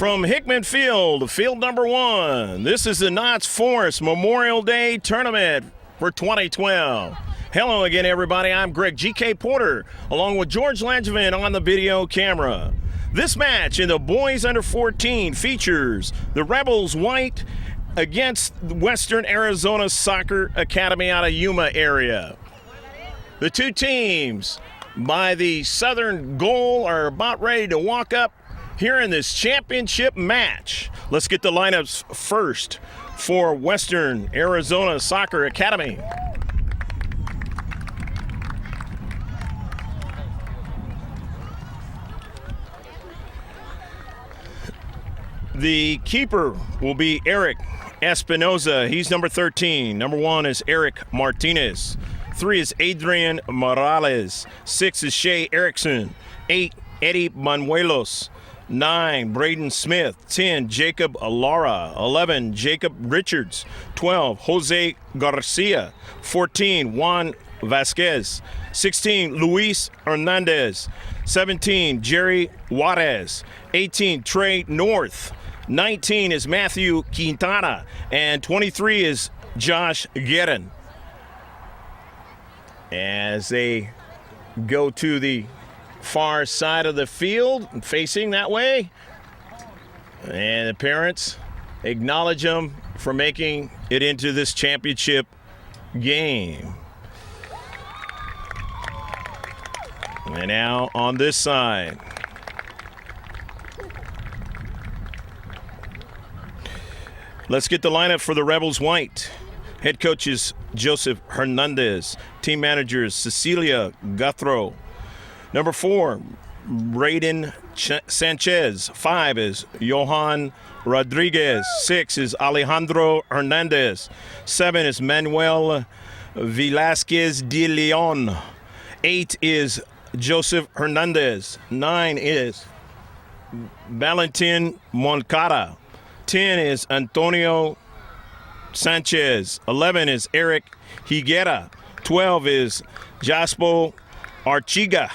From Hickman Field, field number 1, this is the Knott's Forest Memorial Day Tournament for 2012. Hello again, everybody. I'm Greg G.K. Porter, along with George Langevin on the video camera. This match in the boys under 14 features the Rebels White against Western Arizona Soccer Academy out of Yuma area. The two teams by the southern goal are about ready to walk up here in this championship match. Let's get the lineups first for Western Arizona Soccer Academy. The keeper will be Eric Espinoza. He's number 13. Number 1 is Eric Martinez. 3 is Adrian Morales. 6 is Shea Erickson. 8, Eddie Manuelos. 9, Braden Smith. 10, Jacob Lara. 11, Jacob Richards. 12, Jose Garcia. 14, Juan Vasquez. 16, Luis Hernandez. 17, Jerry Juarez. 18, Trey North. 19 is Matthew Quintana. And 23 is Josh Guerin. As they go to the far side of the field, facing that way. And the parents acknowledge them for making it into this championship game. And now on this side. Let's get the lineup for the Rebels White. Head coach is Joseph Hernandez. Team manager is Cecilia Guthro. Number 4, Braden Sanchez. 5 is Johan Rodriguez. 6 is Alejandro Hernandez. 7 is Manuel Velasquez de Leon. 8 is Joseph Hernandez. 9 is Valentin Moncada. 10 is Antonio Sanchez. 11 is Eric Higuera. 12 is Jaspo Archiga.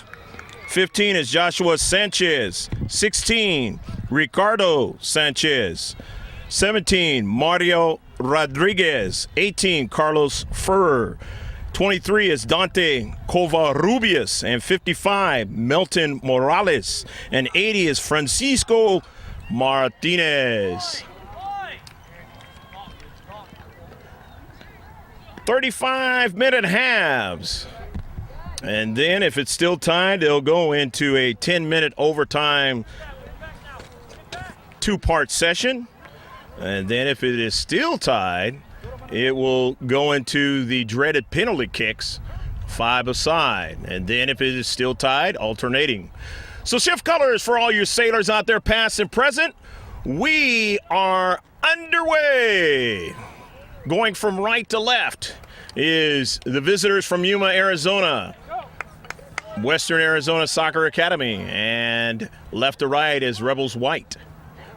15 is Joshua Sanchez. 16, Ricardo Sanchez. 17, Mario Rodriguez. 18, Carlos Ferrer. 23 is Dante Covarrubias. And 55, Melton Morales. And 80 is Francisco Martinez. 35-minute halves. And then if it's still tied, they'll go into a 10-minute overtime two-part session. And then if it is still tied, it will go into the dreaded penalty kicks, 5 aside. And then if it is still tied, alternating. So shift colors for all you sailors out there, past and present. We are underway. Going from right to left is the visitors from Yuma, Arizona, Western Arizona Soccer Academy, and left to right is Rebels White.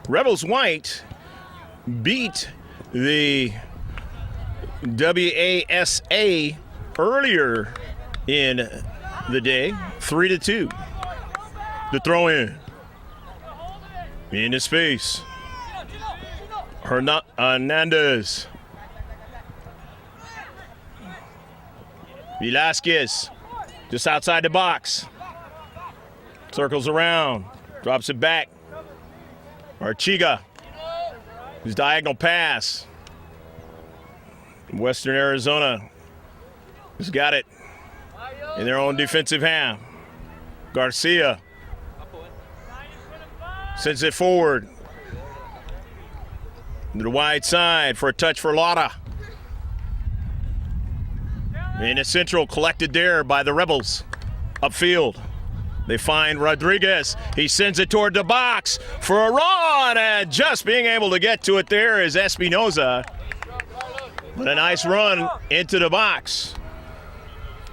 Rebels White beat the WASA earlier in the day, 3-2. The throw in. Into space. Hernandez. Velasquez, just outside the box. Circles around, drops it back. Archiga, his diagonal pass. Western Arizona has got it in their own defensive half. Garcia sends it forward to the wide side for a touch for Lara. In the central, collected there by the Rebels. Upfield, they find Rodriguez. He sends it toward the box for a run, and just being able to get to it there is Espinoza. But a nice run into the box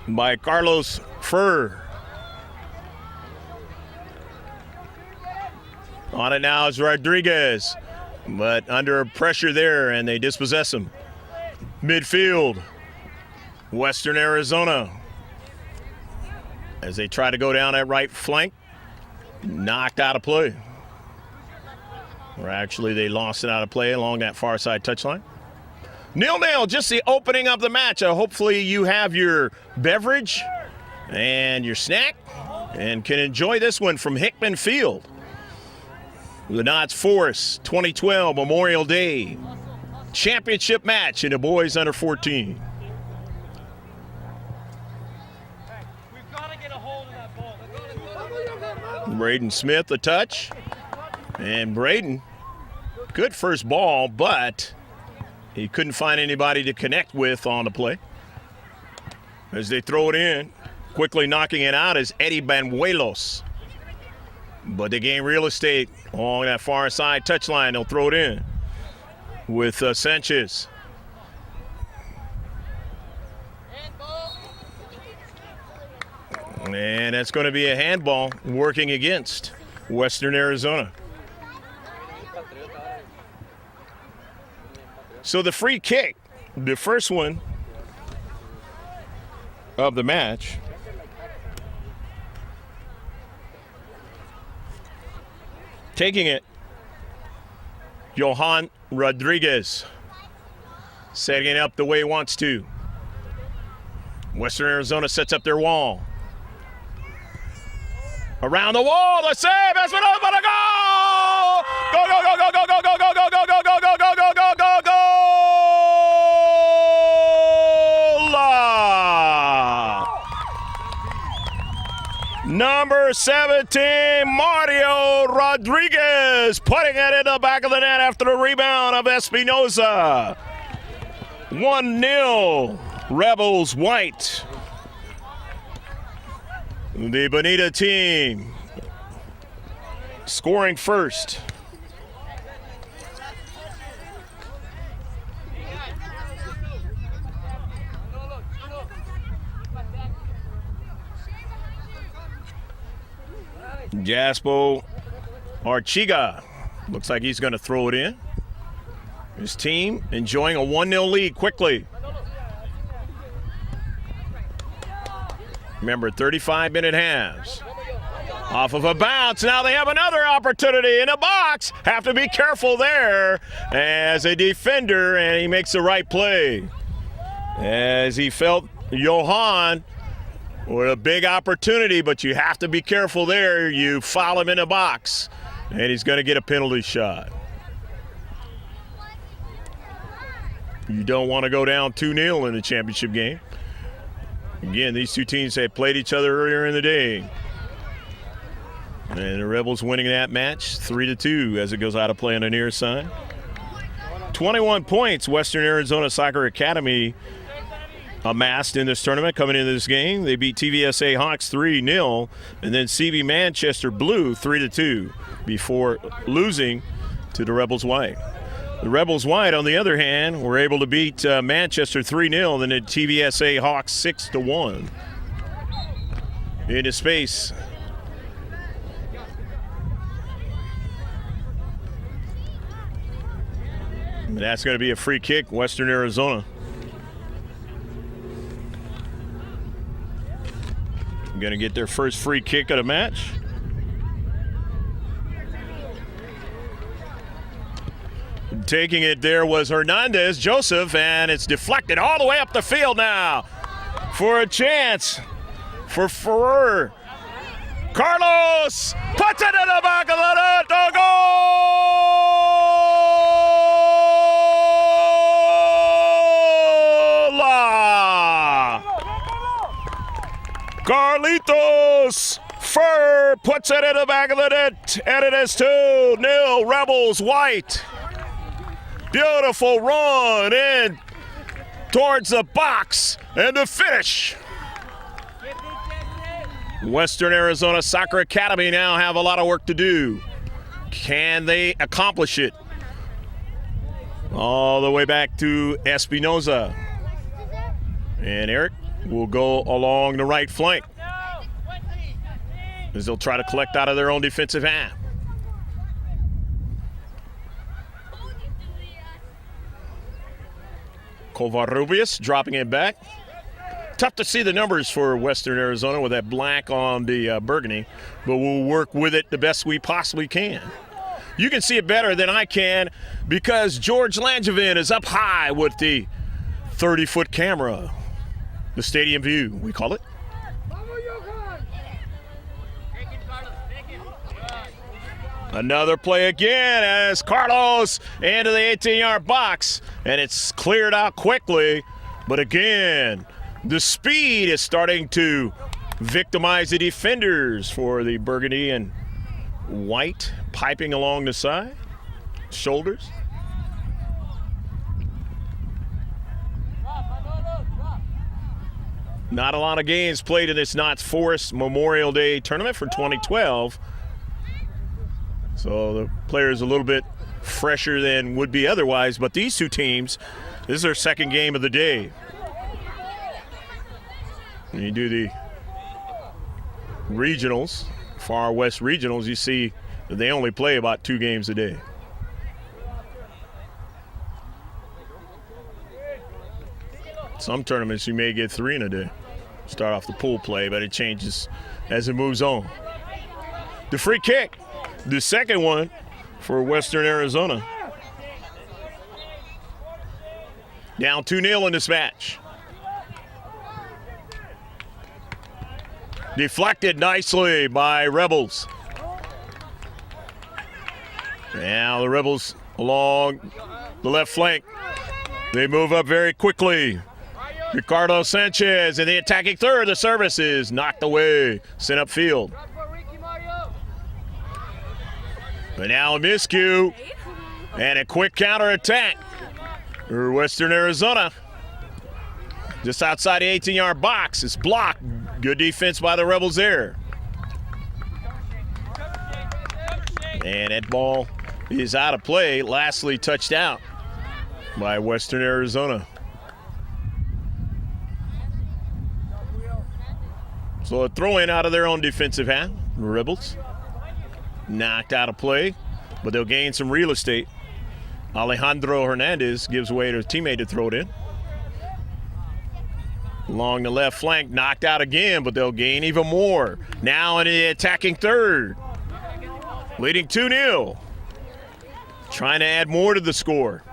by Carlos Ferrer. On it now is Rodriguez, but under pressure there, and they dispossess him. Midfield, Western Arizona, as they try to go down that right flank, knocked out of play. Or actually, they lost it out of play along that far side touchline. 0-0, just the opening of the match. Hopefully you have your beverage and your snack and can enjoy this one from Hickman Field. The Knott's Forest 2012 Memorial Day championship match in the boys under 14. Braden Smith a touch. And Braden, good first ball, but he couldn't find anybody to connect with on the play. As they throw it in, quickly knocking it out is Eddie Banuelos. But they gain real estate along that far side touchline. They'll throw it in with Sanchez. And that's going to be a handball working against Western Arizona. So the free kick, the first one of the match, taking it, Johan Rodriguez, setting it up the way he wants to. Western Arizona sets up their wall. Around the wall, the save, that's what I'm gonna go! Go, go, go, go, go, go, go, go, go, go, go, go, go, go, go, go, go, go! Number 17, Mario Rodriguez, putting it in the back of the net after the rebound of Espinoza. 1-0, Rebels white. The Bonita team scoring first. Jaspo Archiga looks like he's going to throw it in. His team enjoying a 1-0 lead quickly. Remember, 35-minute halves. Off of a bounce. Now they have another opportunity in a box. Have to be careful there as a defender, and he makes the right play. As he felt Johan with a big opportunity, but you have to be careful there. You foul him in the box, and he's going to get a penalty shot. You don't want to go down 2-0 in the championship game. Again, these two teams had played each other earlier in the day. And the Rebels winning that match 3-2 as it goes out of play on the near side. 21 points Western Arizona Soccer Academy amassed in this tournament coming into this game. They beat TVSA Hawks 3-0 and then CB Manchester Blue 3-2 before losing to the Rebels White. The Rebels White, on the other hand, were able to beat Manchester 3-0 and then TVSA Hawks 6-1. Into space. And that's going to be a free kick, Western Arizona. Going to get their first free kick of the match. Taking it there was Hernandez, Joseph, and it's deflected all the way up the field now for a chance for Ferrer. Carlos puts it in the back of the net to goal! Carlitos Ferrer puts it in the back of the net, and it is 2-0 Rebels White. Beautiful run in towards the box and the finish. Western Arizona Soccer Academy now have a lot of work to do. Can they accomplish it? All the way back to Espinoza. And Eric will go along the right flank as they'll try to collect out of their own defensive half. Covarrubias dropping it back. Tough to see the numbers for Western Arizona with that black on the burgundy, but we'll work with it the best we possibly can. You can see it better than I can because George Langevin is up high with the 30-foot camera. The stadium view, we call it. Another play again as Carlos into the 18-yard box, and it's cleared out quickly. But again, the speed is starting to victimize the defenders for the burgundy and white, piping along the side, shoulders. Not a lot of games played in this Knott's Forest Memorial Day tournament for 2012. So the players a little bit fresher than would be otherwise, but these two teams, this is their second game of the day. When you do the regionals, Far West regionals, you see that they only play about 2 games a day. Some tournaments you may get 3 in a day. Start off the pool play, but it changes as it moves on. The free kick, the second one for Western Arizona. Down 2-0 in this match. Deflected nicely by Rebels. Now the Rebels along the left flank. They move up very quickly. Ricardo Sanchez in the attacking third. The service is knocked away, sent upfield. But now a miscue and a quick counterattack for Western Arizona. Just outside the 18-yard box. It's blocked. Good defense by the Rebels there. And that ball is out of play. Lastly touched out by Western Arizona. So a throw-in out of their own defensive half. The Rebels knocked out of play, but they'll gain some real estate. Alejandro Hernandez gives way to a teammate to throw it in. Along the left flank, knocked out again, but they'll gain even more. Now in the attacking third, leading 2-0. Trying to add more to the score.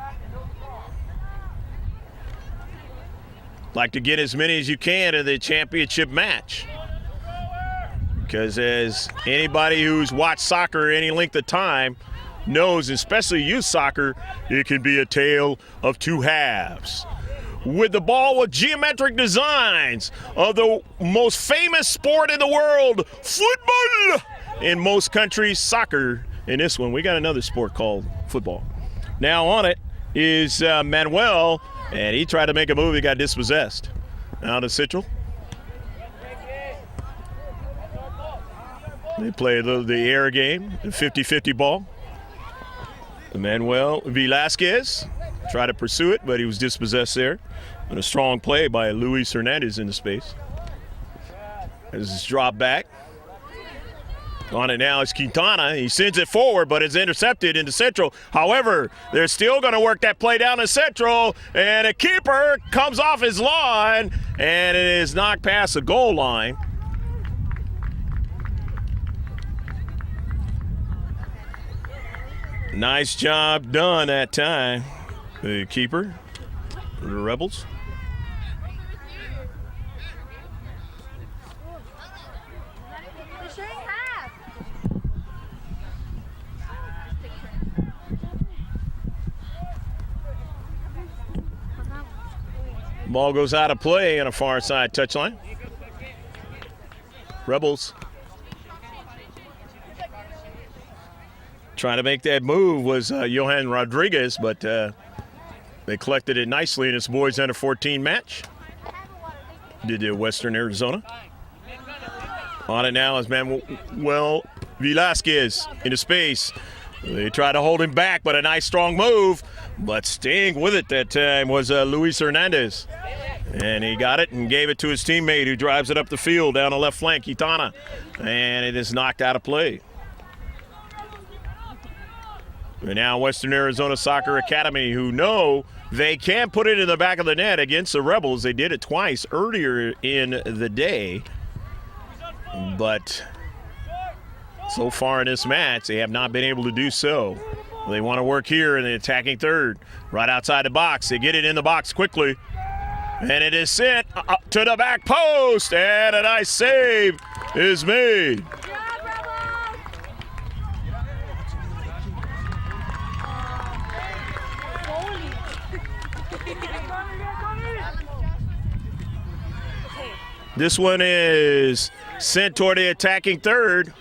Like to get as many as you can in the championship match. Because as anybody who's watched soccer any length of time knows, especially youth soccer, it can be a tale of 2 halves. With the ball with geometric designs of the most famous sport in the world, football. In most countries, soccer. In this one, we got another sport called football. Now on it is Manuel, and he tried to make a move. He got dispossessed. Now to Central. They play the air game, the 50-50 ball. Manuel Velasquez tried to pursue it, but he was dispossessed there. And a strong play by Luis Hernandez into space. As it's dropped back. On it now is Quintana. He sends it forward, but it's intercepted into Central. However, they're still going to work that play down to Central, and a keeper comes off his line, and it is knocked past the goal line. Nice job done that time. The keeper, the Rebels. Ball goes out of play on a far side touchline. Rebels trying to make that move was Johan Rodriguez, but they collected it nicely in this boys under 14 match. Did the Western Arizona. On it now is Manuel Velasquez into space. They tried to hold him back, but a nice strong move. But staying with it that time was Luis Hernandez. And he got it and gave it to his teammate who drives it up the field down the left flank, Quintana. And it is knocked out of play. And now Western Arizona Soccer Academy, who know they can put it in the back of the net against the Rebels. They did it twice earlier in the day. But So far in this match, they have not been able to do so. They want to work here in the attacking third, right outside the box. They get it in the box quickly, and it is sent up to the back post, and a nice save is made. This one is sent toward the attacking third.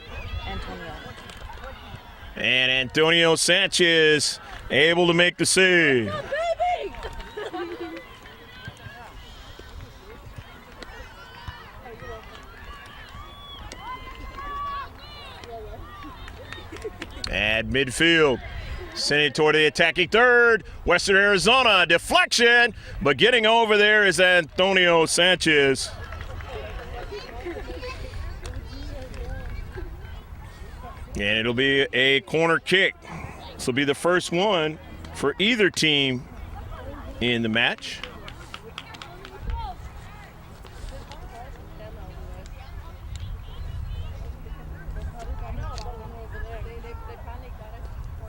And Antonio Sanchez able to make the save. At midfield, sent it toward the attacking third. Western Arizona, deflection, but getting over there is Antonio Sanchez. And it'll be a corner kick. This will be the first one for either team in the match.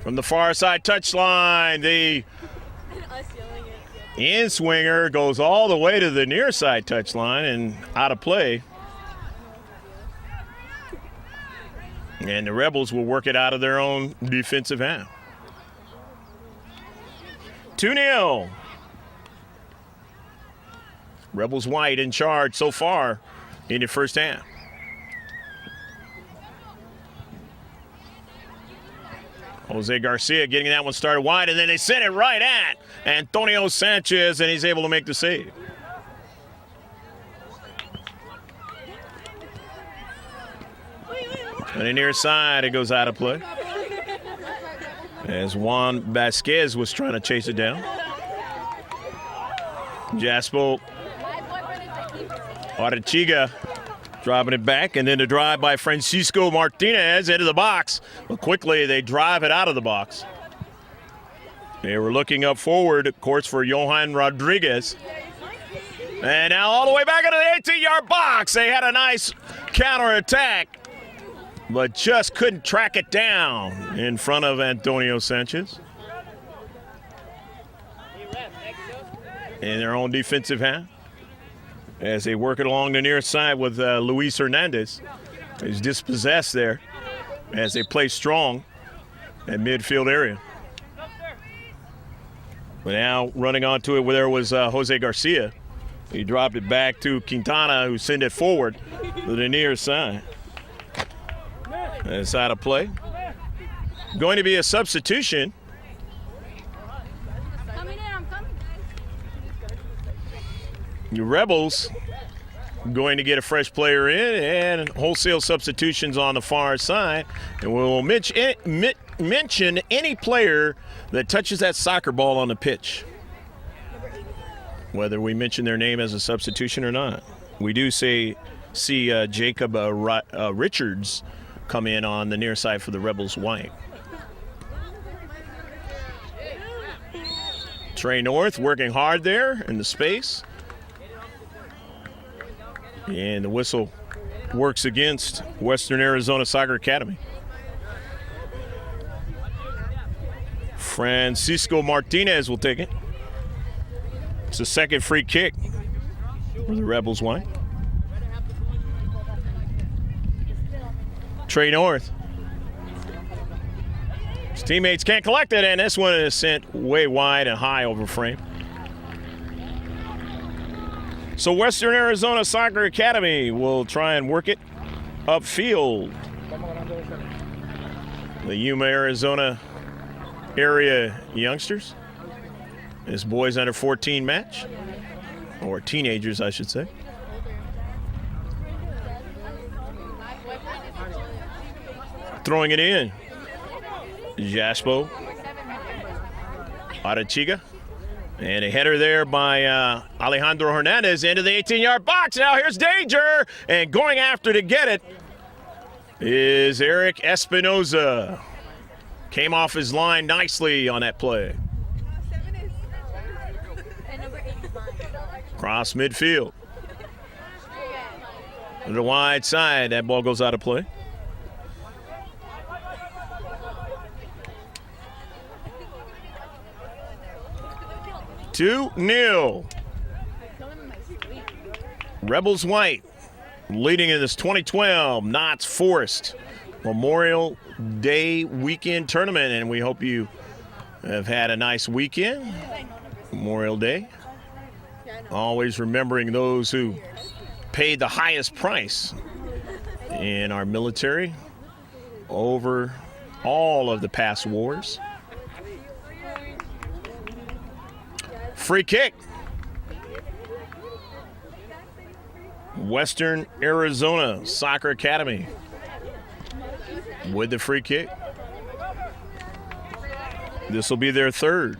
From the far side touchline, the in-swinger goes all the way to the near side touchline and out of play. And the Rebels will work it out of their own defensive half. 2-0. Rebels white in charge so far in the first half. Jose Garcia getting that one started wide, and then they sent it right at Antonio Sanchez, and he's able to make the save. On the near side, it goes out of play. As Juan Vasquez was trying to chase it down. Jaspo Artechiga dropping it back, and then the drive by Francisco Martinez into the box. But quickly, they drive it out of the box. They were looking up forward, of course, for Johan Rodriguez. And now all the way back into the 18-yard box. They had a nice counterattack, but just couldn't track it down in front of Antonio Sanchez. In their own defensive half, as they work it along the near side with Luis Hernandez, who's dispossessed there as they play strong at midfield area. But now running onto it where there was Jose Garcia. He dropped it back to Quintana, who sent it forward to the near side. It's out of play. Going to be a substitution. The Rebels going to get a fresh player in, and wholesale substitutions on the far side. And we'll mention any player that touches that soccer ball on the pitch, whether we mention their name as a substitution or not. We do see Jacob Richards come in on the near side for the Rebels white. Trey North working hard there in the space. And the whistle works against Western Arizona Soccer Academy. Francisco Martinez will take it. It's the second free kick for the Rebels white. Trey North. His teammates can't collect it, and this one is sent way wide and high over frame. So Western Arizona Soccer Academy will try and work it upfield. The Yuma, Arizona area youngsters. This boys under 14 match, or teenagers, I should say. Throwing it in. Jaspo Artechiga. And a header there by Alejandro Hernandez into the 18-yard box. Now here's danger. And going after to get it is Eric Espinoza. Came off his line nicely on that play. Cross midfield. To the wide side. That ball goes out of play. 2-0. Rebels White leading in this 2012 Knott's Forest Memorial Day weekend tournament, and we hope you have had a nice weekend. Memorial Day. Always remembering those who paid the highest price in our military over all of the past wars. Free kick. Western Arizona Soccer Academy with the free kick. This will be their third.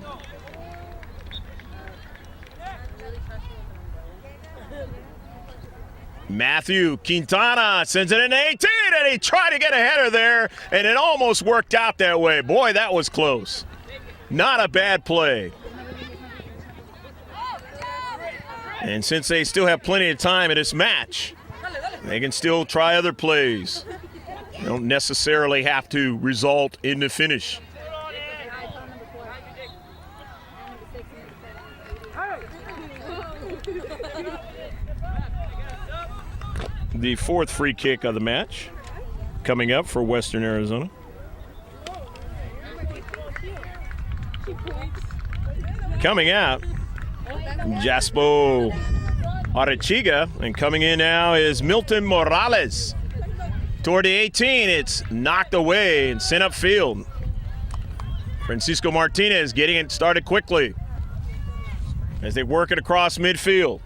Matthew Quintana sends it in 18, and he tried to get a header there, and it almost worked out that way. Boy, that was close. Not a bad play. And since they still have plenty of time in this match, they can still try other plays. They don't necessarily have to result in the finish. The fourth free kick of the match coming up for Western Arizona. Coming out, Jaspo Arechiga, and coming in now is Milton Morales. Toward the 18, it's knocked away and sent upfield. Francisco Martinez getting it started quickly as they work it across midfield.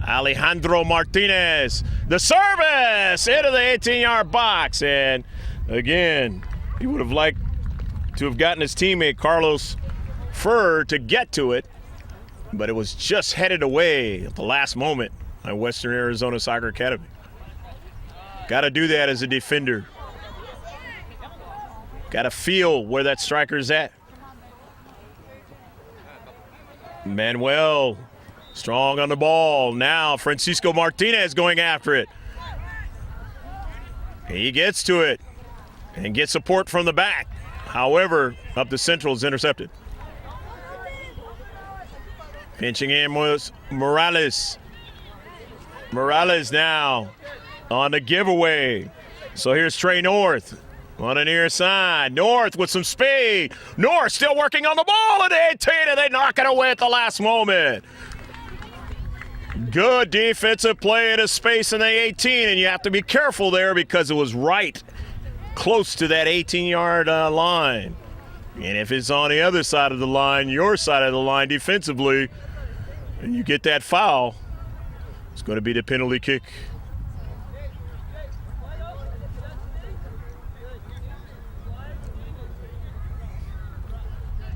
Alejandro Martinez, the service into the 18-yard box, and again, he would have liked to have gotten his teammate Carlos Furr to get to it, but it was just headed away at the last moment by Western Arizona Soccer Academy. Got to do that as a defender. Got to feel where that striker's at. Manuel strong on the ball. Now Francisco Martinez going after it. He gets to it and gets support from the back. However, up the central is intercepted. Pinching in was Morales. Morales now on the giveaway. So here's Trey North on the near side. North with some speed. North still working on the ball at the 18, and they knock it away at the last moment. Good defensive play into space in the 18, and you have to be careful there because it was right close to that 18-yard line. And if it's on the other side of the line, your side of the line defensively, and you get that foul, it's going to be the penalty kick.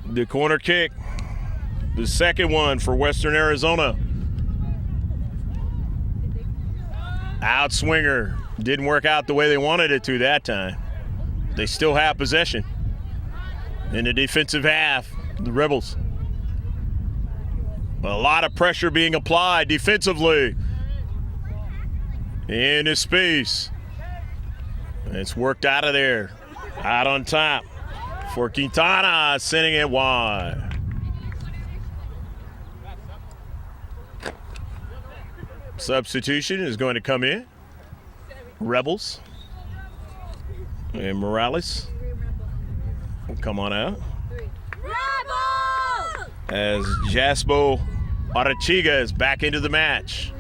The corner kick, the second one for Western Arizona. Outswinger didn't work out the way they wanted it to that time. They still have possession in the defensive half, the Rebels. A lot of pressure being applied defensively in this space. It's worked out of there. Out on top for Quintana, sending it wide. Substitution is going to come in. Rebels. And Morales will come on out. Rebels! As Jaspo Arechiga is back into the match.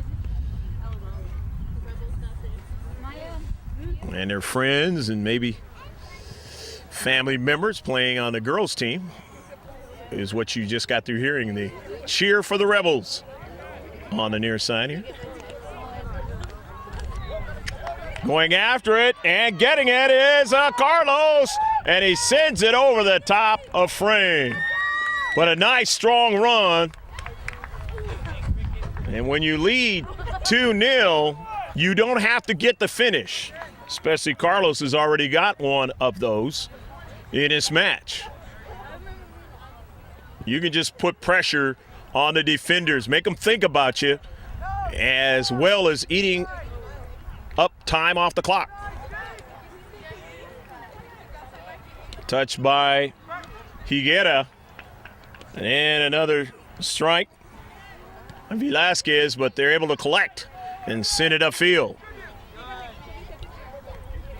And their friends and maybe family members playing on the girls' team is what you just got through hearing. The cheer for the Rebels on the near side here. Going after it and getting it is Carlos, and he sends it over the top of frame. But a nice strong run. And when you lead 2-0, you don't have to get the finish. Especially Carlos has already got one of those in this match. You can just put pressure on the defenders, make them think about you, as well as eating up time off the clock. Touched by Higuera. And another strike on Velasquez, but they're able to collect and send it upfield.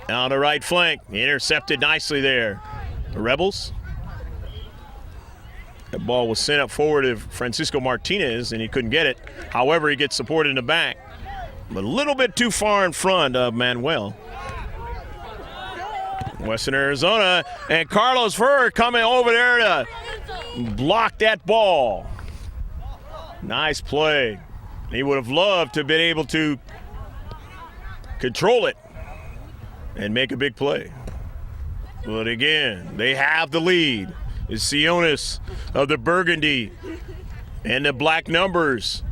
On the right flank, intercepted nicely there. The Rebels. That ball was sent up forward to Francisco Martinez, and he couldn't get it. However, he gets support in the back, but a little bit too far in front of Manuel. Western Arizona, and Carlos Ferrer coming over there to block that ball. Nice play. He would have loved to have been able to control it and make a big play. But again, they have the lead. It's Sionis of the Burgundy and the black numbers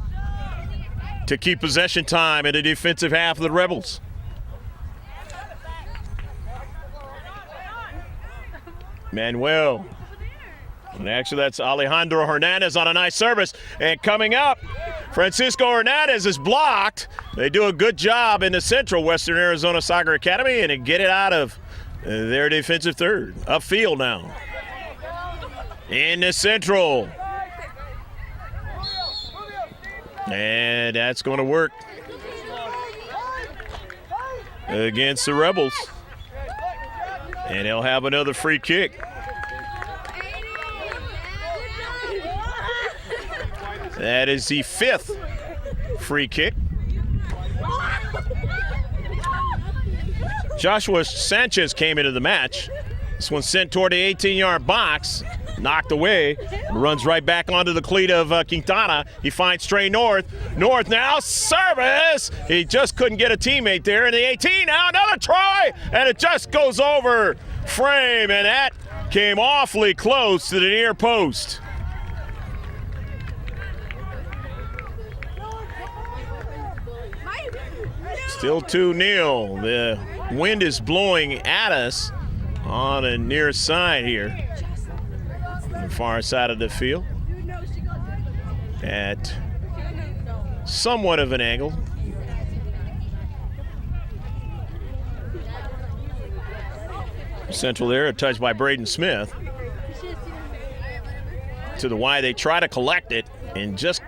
to keep possession time in the defensive half of the Rebels. Manuel. And actually, that's Alejandro Hernandez on a nice service. And coming up, Francisco Hernandez is blocked. They do a good job in the Central Western Arizona Soccer Academy and get it out of their defensive third. Upfield now. In the Central. And that's going to work against the Rebels. And they'll have another free kick. That is the 5th free kick. Joshua Sanchez came into the match. This one sent toward the 18-yard box, knocked away, runs right back onto the cleat of Quintana. He finds Trey North. North now, service! He just couldn't get a teammate there in the 18. Now another try, and it just goes over frame, and that came awfully close to the near post. Still 2-0. The wind is blowing at us on the near side here, on the far side of the field, at somewhat of an angle. Central there, a touch by Braden Smith. To the Y, they try to collect it and just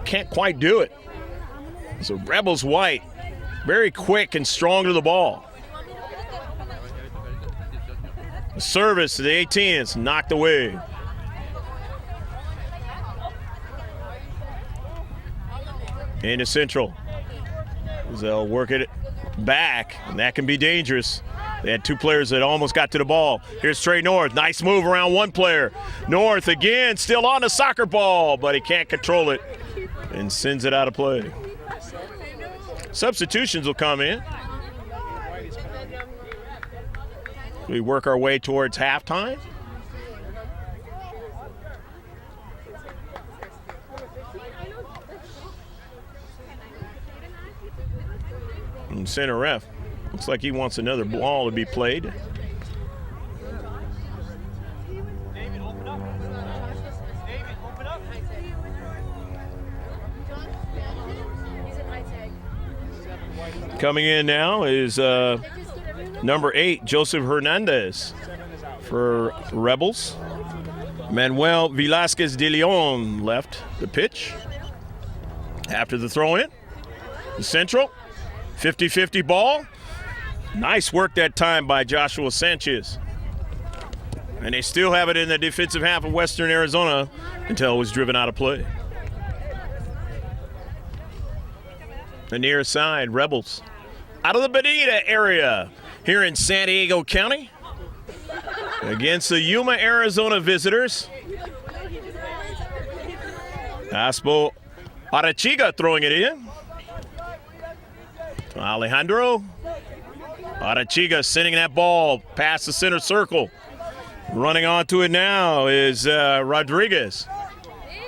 can't quite do it. So Rebels white, very quick and strong to the ball. The service to the 18 is knocked away. Into Central. They'll work it back, and that can be dangerous. They had 2 players that almost got to the ball. Here's Trey North. Nice move around one player. North again, still on the soccer ball, but he can't control it and sends it out of play. Substitutions will come in. We work our way towards halftime. And center ref looks like he wants another ball to be played. Coming in now is number 8, Joseph Hernandez for Rebels. Manuel Velasquez de Leon left the pitch after the throw-in. The Central, 50-50 ball. Nice work that time by Joshua Sanchez. And they still have it in the defensive half of Western Arizona until it was driven out of play. The near side, Rebels. Out of the Bonita area here in San Diego County against the Yuma, Arizona visitors. Aspo Arachiga throwing it in. Alejandro Arachiga sending that ball past the center circle. Running onto it now is Rodriguez.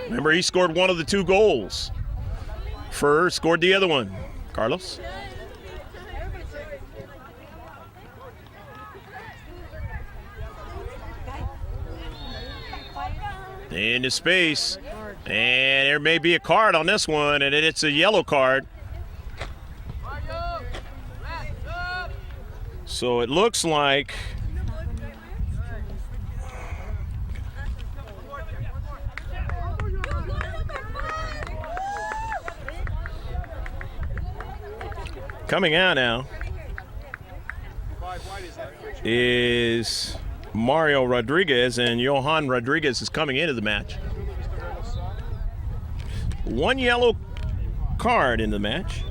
Remember, he scored one of the 2 goals. Furr scored the other one. Carlos? Into space. And there may be a card on this one, and it's a yellow card. So it looks like Coming out now is Mario Rodriguez, and Johan Rodriguez is coming into the match. One yellow card in the match.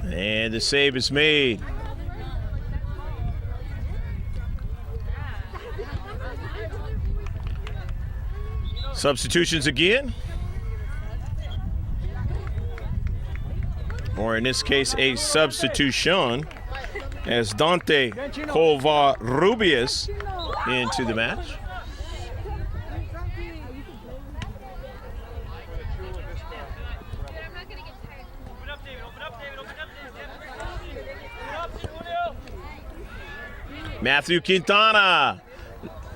And the save is made. Substitutions again. Or in this case, a substitution, as Dante Covarrubias into the match. Matthew Quintana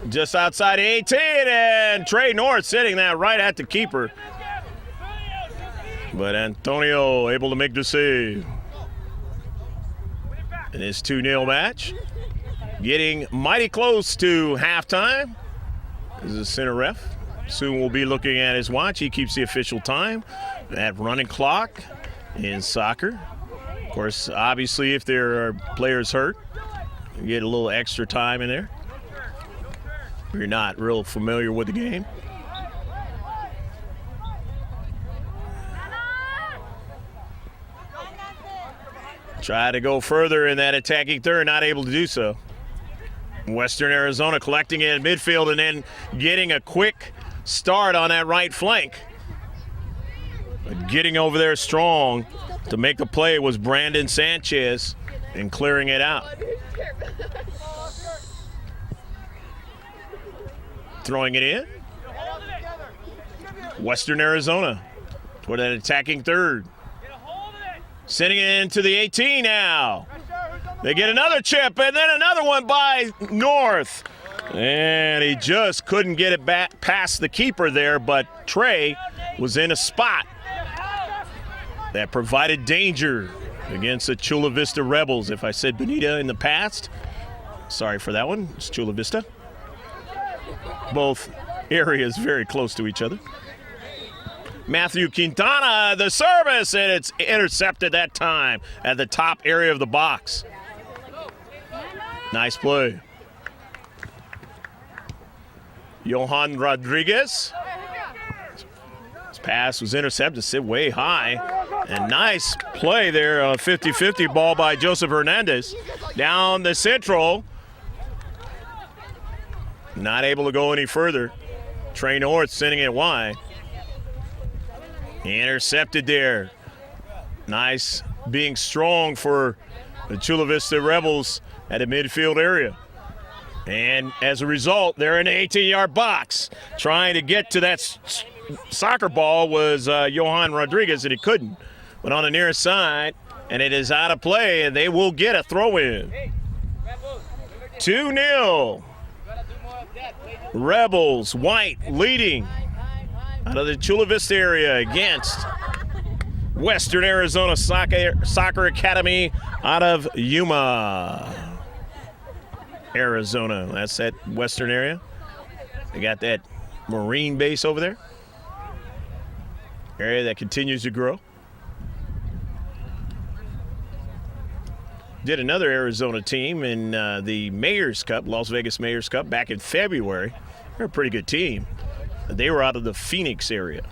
just outside 18, and Trey North sitting that right at the keeper. But Antonio able to make the save. In this 2-0 match, getting mighty close to halftime. This is a center ref. Soon we'll be looking at his watch. He keeps the official time. That running clock in soccer. Of course, obviously, if there are players hurt, you get a little extra time in there. If you're not real familiar with the game. Try to go further in that attacking third, not able to do so. Western Arizona collecting it in midfield and then getting a quick start on that right flank. But getting over there strong to make the play was Brandon Sanchez and clearing it out. Throwing it in. Western Arizona toward that attacking third. Sending it into the 18 now. They get another chip and then another one by North. And he just couldn't get it back past the keeper there, but Trey was in a spot that provided danger against the Chula Vista Rebels. If I said Bonita in the past, sorry for that one. It's Chula Vista. Both areas very close to each other. Matthew Quintana, the service, and it's intercepted that time at the top area of the box. Nice play. Johan Rodriguez. His pass was intercepted, sit way high. And nice play there on a 50-50 ball by Joseph Hernandez. Down the central. Not able to go any further. Trey North sending it wide. Intercepted there. Nice being strong for the Chula Vista Rebels at the midfield area. And as a result, they're in the 18-yard box. Trying to get to that soccer ball was Johan Rodriguez, and he couldn't. But on the near side, and it is out of play, and they will get a throw-in. 2-0. Rebels, white, leading out of the Chula Vista area against Western Arizona Soccer Academy out of Yuma, Arizona. That's that western area. They got that Marine base over there. Area that continues to grow. Did another Arizona team in the Mayor's Cup, Las Vegas Mayor's Cup, back in February. They're a pretty good team. They were out of the Phoenix area,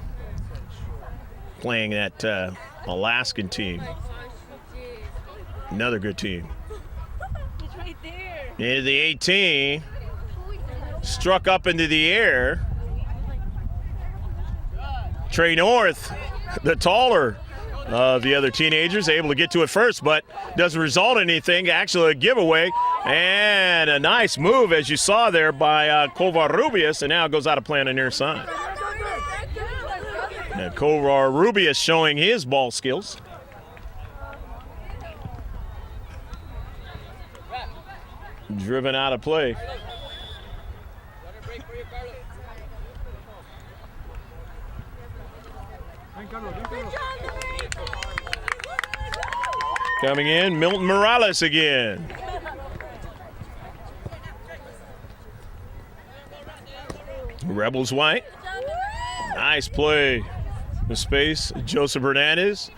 playing that Alaskan team. Another good team. It's right there. Into the 18. Struck up into the air. Trey North, the taller of the other teenagers, able to get to it first, but doesn't result in anything. Actually a giveaway. And a nice move, as you saw there, by Covarrubias, and now it goes out of play on the near side. Now Covarrubias showing his ball skills. Driven out of play. Coming in, Milton Morales again. Rebels white. Nice play. The space, Joseph Hernandez.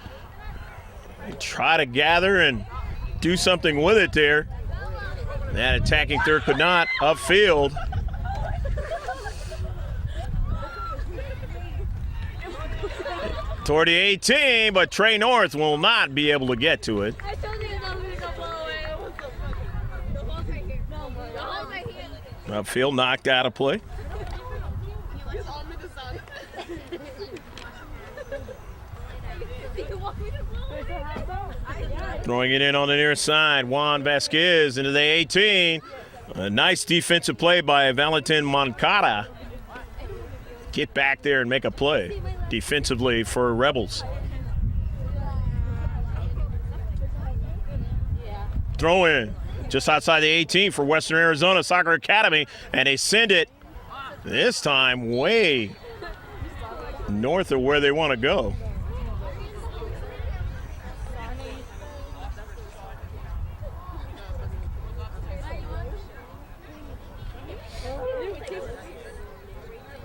Try to gather and do something with it there. That attacking third could not. Upfield. Toward the 18, but Trey North will not be able to get to it. Upfield knocked out of play. Throwing it in on the near side, Juan Vasquez into the 18. A nice defensive play by Valentin Moncada. Get back there and make a play defensively for Rebels. Throw in just outside the 18 for Western Arizona Soccer Academy, and they send it this time way north of where they want to go.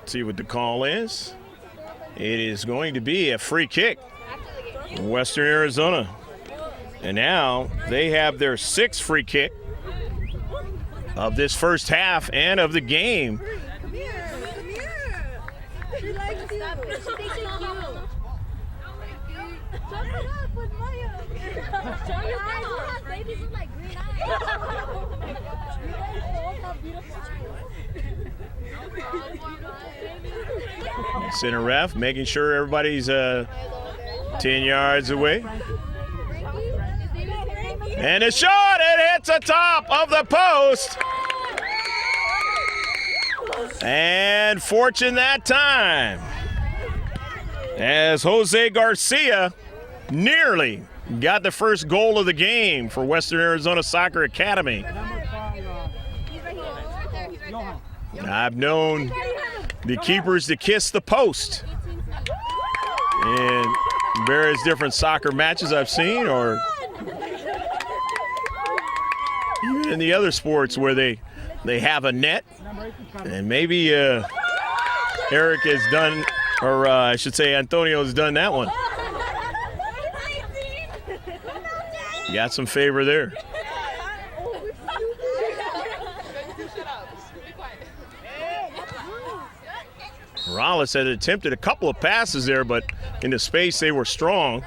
See what the call is. It is going to be a free kick. Western Arizona. And now they have their 6th free kick of this first half and of the game. Come here. She likes you. She thinks you're cute. Shut it up with Maya. Shut your eyes. You have babies with like green eyes. You guys both have beautiful eyes. Center ref making sure everybody's 10 yards away. And a shot, it hits the top of the post. And fortune that time, as Jose Garcia nearly got the first goal of the game for Western Arizona Soccer Academy. I've known the keepers to kiss the post in various different soccer matches I've seen, or even in the other sports where they have a net. And maybe Eric has done, or I should say Antonio has done that one. Got some favor there. Morales had attempted a couple of passes there, but in the space they were strong.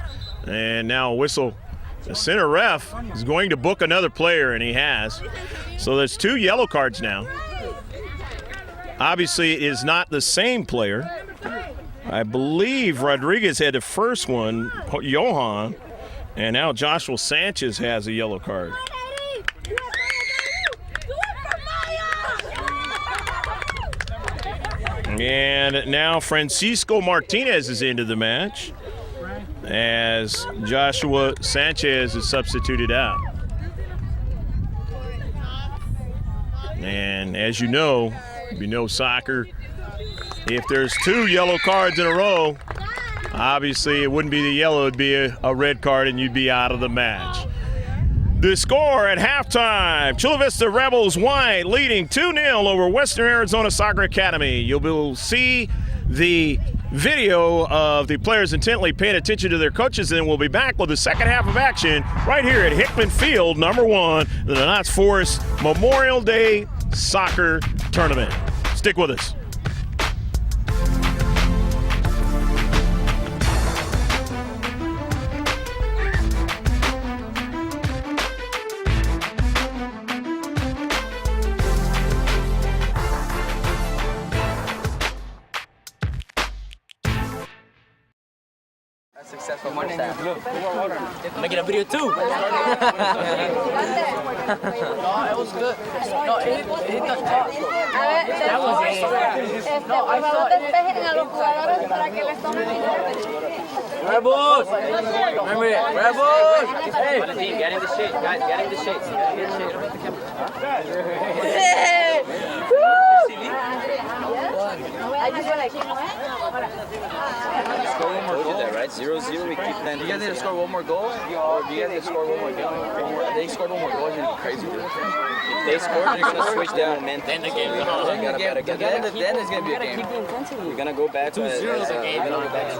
And now a whistle. The center ref is going to book another player, and he has. So there's 2 yellow cards now. Obviously, it is not the same player. I believe Rodriguez had the first one, Johan, and now Joshua Sanchez has a yellow card. And now Francisco Martinez is into the match as Joshua Sanchez is substituted out. And as you know soccer, if there's 2 yellow cards in a row, obviously it wouldn't be the yellow, it'd be a red card and you'd be out of the match. The score at halftime, Chula Vista Rebels white leading 2-0 over Western Arizona Soccer Academy. You'll see the video of the players intently paying attention to their coaches, and we'll be back with the second half of action right here at Hickman Field, #1, the Knott's Forest Memorial Day Soccer Tournament. Stick with us. Successful first half. I'm making a video too. No, it was good. No, it hit the top. That was it. No, I saw it. Rebels! Remember it. Rebels! Hey! Get in the shade, guys. Get in the shade. Get in the shade. Score one more goal. That, right? 0-0. We keep playing. You guys need to score one more goal, or do you guys need to score one more goal? They scored one more goal. It's gonna be crazy. If they score, they're gonna switch down, man. Then the game. Then it's gonna be a game. We're gonna go back. 2-0 is a game. We're gonna go back.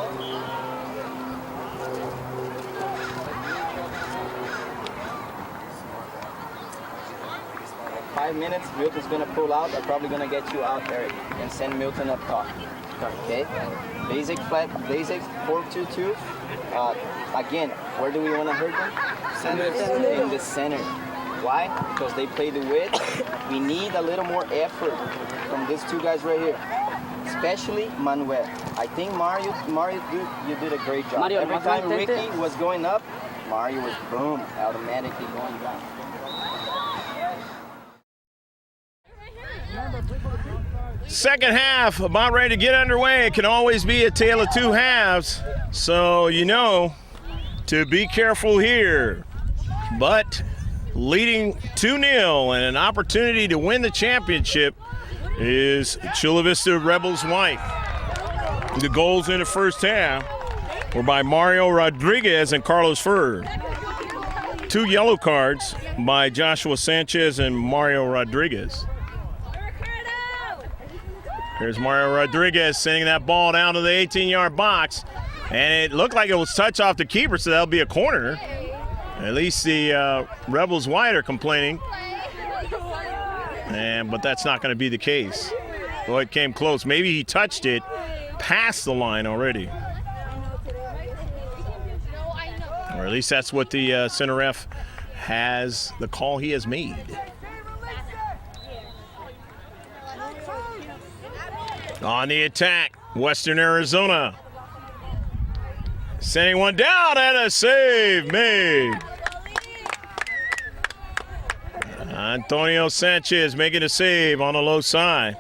5 minutes, Milton's gonna pull out. I'm probably gonna get you out, Eric, and send Milton up top. Okay? Basic flat, basic 4-2-2. Again, where do we want to hurt them? Center. In the center. Why? Because they play the width. We need a little more effort from these two guys right here, especially Manuel. I think Mario, you did a great job. Mario, every time Ricky was going up, Mario was boom, automatically going down. Second half about ready to get underway. It can always be a tale of two halves, so you know to be careful here. But leading 2-0 and an opportunity to win the championship is Chula Vista Rebels White. The goals in the first half were by Mario Rodriguez and Carlos Furr. 2 yellow cards by Joshua Sanchez and Mario Rodriguez. Here's Mario Rodriguez sending that ball down to the 18-yard box. And it looked like it was touch off the keeper, so that'll be a corner. At least the Rebels White are complaining. But that's not going to be the case. Boy, it came close. Maybe he touched it past the line already. Or at least that's what the center ref has, the call he has made. On the attack, Western Arizona. Sending one down and a save made. Antonio Sanchez making a save on the low side.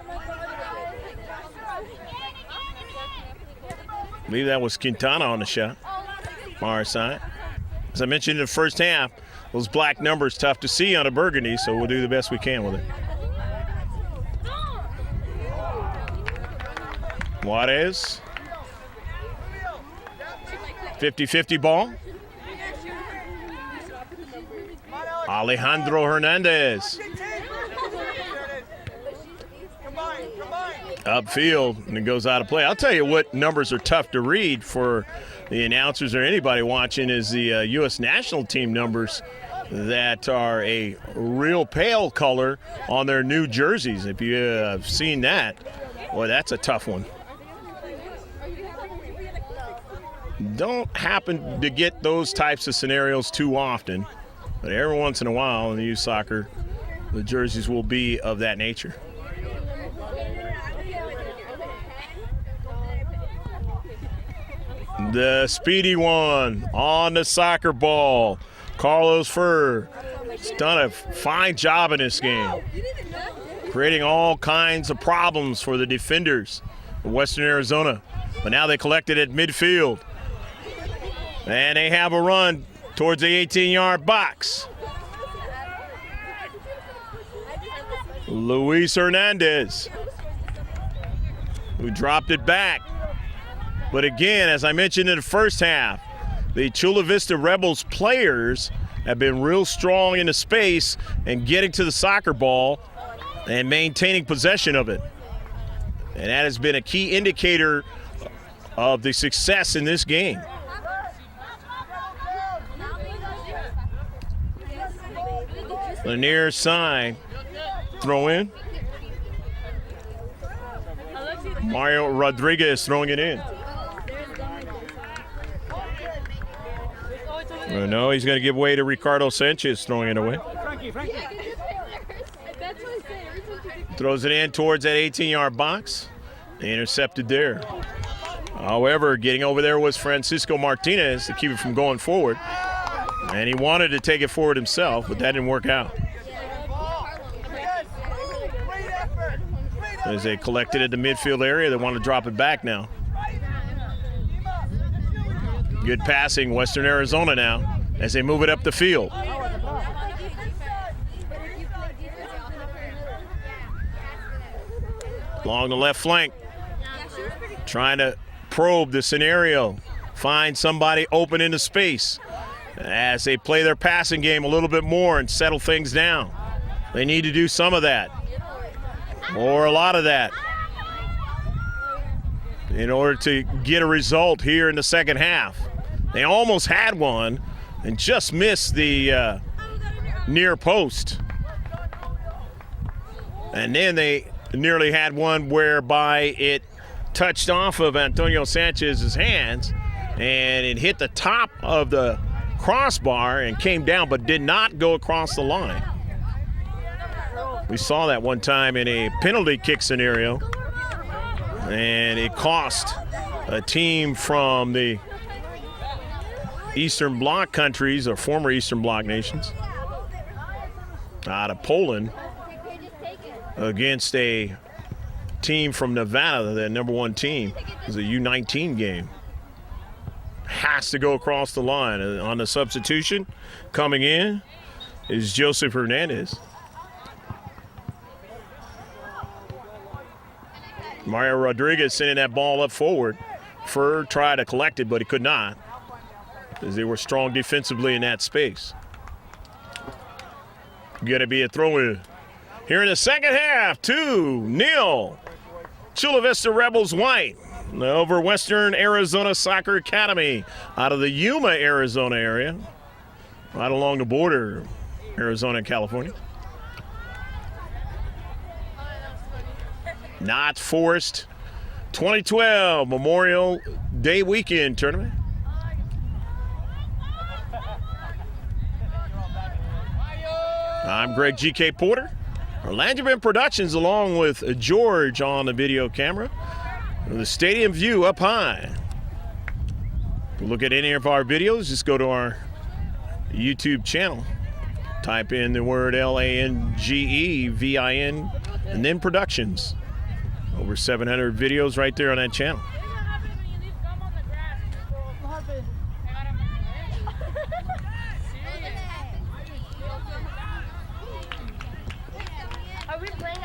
I believe that was Quintana on the shot. Far side. As I mentioned in the first half, those black numbers tough to see on a burgundy, so we'll do the best we can with it. Juarez. 50-50 ball. Alejandro Hernandez. Upfield, and it goes out of play. I'll tell you what numbers are tough to read for the announcers or anybody watching is the U.S. national team numbers that are a real pale color on their new jerseys. If you have seen that, boy, that's a tough one. Don't happen to get those types of scenarios too often, but every once in a while in the youth soccer, the jerseys will be of that nature. The speedy one on the soccer ball, Carlos Furr. He's done a fine job in this game, creating all kinds of problems for the defenders of Western Arizona. But now they collect it at midfield. And they have a run towards the 18-yard box. Luis Hernandez, who dropped it back. But again, as I mentioned in the first half, the Chula Vista Rebels players have been real strong in the space and getting to the soccer ball and maintaining possession of it. And that has been a key indicator of the success in this game. The near side, throw in. Mario Rodriguez throwing it in. No, he's going to give way to Ricardo Sanchez throwing it away. Throws it in towards that 18-yard box. Intercepted there. However, getting over there was Francisco Martinez to keep it from going forward. And he wanted to take it forward himself, but that didn't work out. As they collected at the midfield area, they want to drop it back now. Good passing, Western Arizona now, as they move it up the field. Along the left flank, trying to probe the scenario, find somebody open into space as they play their passing game a little bit more and settle things down. They need to do some of that, or a lot of that, in order to get a result here in the second half. They almost had one and just missed the near post. And then they nearly had one whereby it touched off of Antonio Sanchez's hands and it hit the top of the crossbar and came down, but did not go across the line. We saw that one time in a penalty kick scenario, and it cost a team from the Eastern Bloc countries, or former Eastern Bloc nations, out of Poland, against a team from Nevada, the number one team. It was a U19 game. Has to go across the line. On the substitution, coming in is Joseph Hernandez. Mario Rodriguez sending that ball up forward. Furr tried to collect it, but he could not, as they were strong defensively in that space. Going to be a throw-in here in the second half. 2-0. Chula Vista Rebels white over Western Arizona Soccer Academy out of the Yuma, Arizona area, right along the border, Arizona and California. Knott's Forest 2012 Memorial Day Weekend Tournament. I'm Greg G.K. Porter. Orlando Productions along with George on the video camera. The stadium view up high. To look at any of our videos, just go to our YouTube channel. Type in the word LANGEVIN and then Productions. Over 700 videos right there on that channel.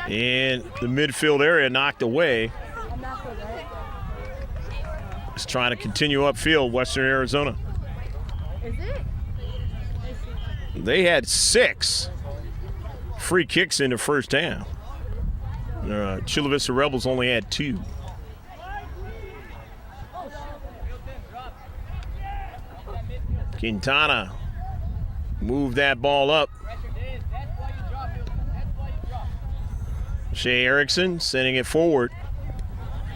In the midfield area, knocked away. Just trying to continue upfield, Western Arizona. Is it? They had 6 free kicks in the first half. Chula Vista Rebels only had 2. Quintana moved that ball up. Shea Erickson sending it forward.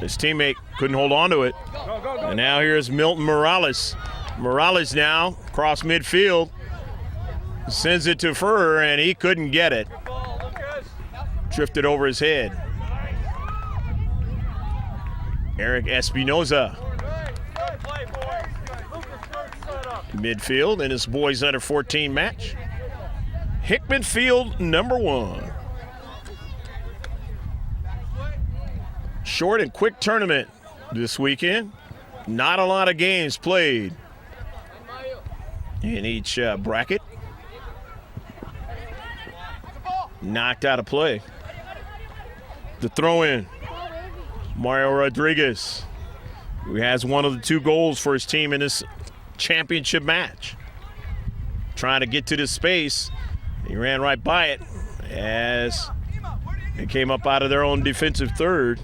His teammate couldn't hold on to it. And now here's Milton Morales. Morales now across midfield. Sends it to Furr, and he couldn't get it. Drifted over his head. Eric Espinoza. Midfield in his boys under 14 match. Hickman Field number 1. Short and quick tournament this weekend. Not a lot of games played in each bracket. Knocked out of play. The throw-in. Mario Rodriguez, who has one of the 2 goals for his team in this championship match. Trying to get to this space. He ran right by it as it came up out of their own defensive third.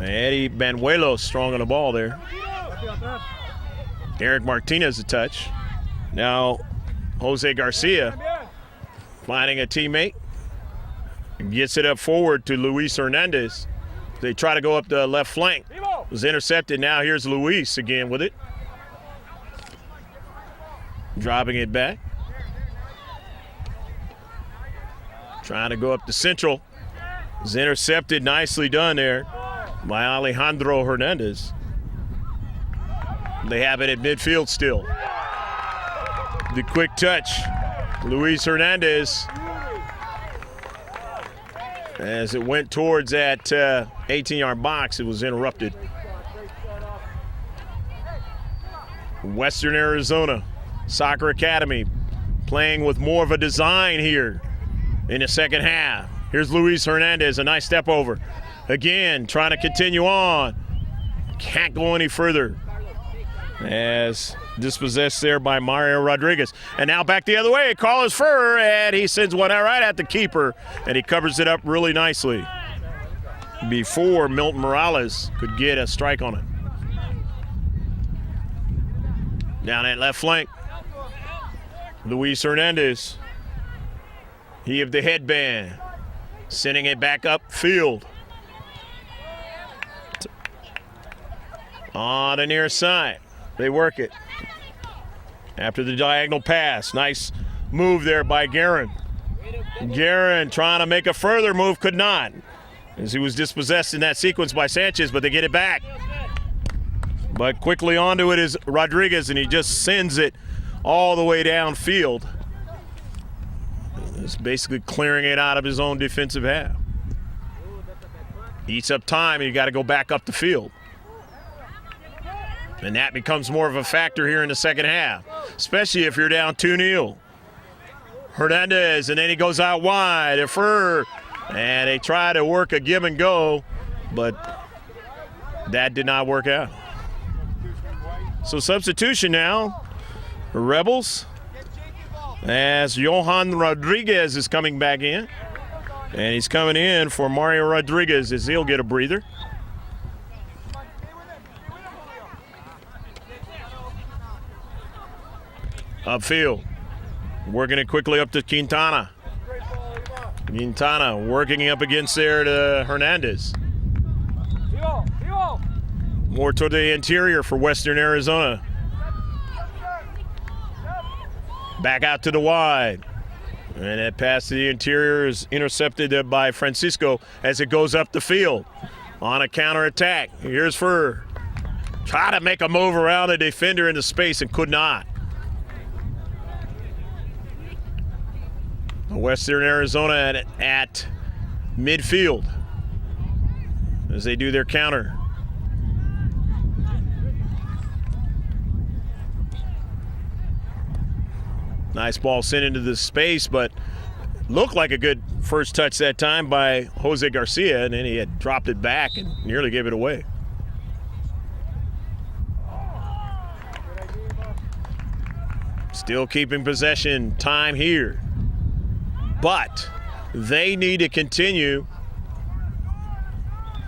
Eddie Banuelos strong on the ball there. Eric Martinez a touch. Now Jose Garcia finding a teammate. Gets it up forward to Luis Hernandez. They try to go up the left flank. Was intercepted. Now here's Luis again with it. Dropping it back. Trying to go up the central. Was intercepted. Nicely done there by Alejandro Hernandez. They have it at midfield still. The quick touch. Luis Hernandez. As it went towards that 18-yard box, it was interrupted. Western Arizona Soccer Academy playing with more of a design here in the second half. Here's Luis Hernandez, a nice step over. Again, trying to continue on. can't go any further. As dispossessed there by Mario Rodriguez. And now back the other way. Carlos Furr, and he sends one out right at the keeper, and he covers it up really nicely before Milton Morales could get a strike on it. Down at left flank, Luis Hernandez. He of the headband, sending it back upfield. On the near side, they work it. After the diagonal pass, nice move there by Guerin. Guerin trying to make a further move, could not, as he was dispossessed in that sequence by Sanchez, but they get it back. But quickly onto it is Rodriguez, and he just sends it all the way downfield. It's basically clearing it out of his own defensive half. Eats up time, and you got to go back up the field. And that becomes more of a factor here in the second half, especially if you're down 2-0. Hernandez, and then he goes out wide. Furr, and they try to work a give and go, but that did not work out. So substitution now for Rebels, as Johan Rodriguez is coming back in. And he's coming in for Mario Rodriguez, as he'll get a breather. Upfield, working it quickly up to Quintana. Quintana working up against there to Hernandez. More toward the interior for Western Arizona. Back out to the wide. And that pass to the interior is intercepted by Francisco as it goes up the field on a counterattack. Here's Furr. Try to make a move around a defender into space and could not. Western Arizona at midfield as they do their counter. Nice ball sent into the space, but looked like a good first touch that time by Jose Garcia, and then he had dropped it back and nearly gave it away. Still keeping possession time here. But they need to continue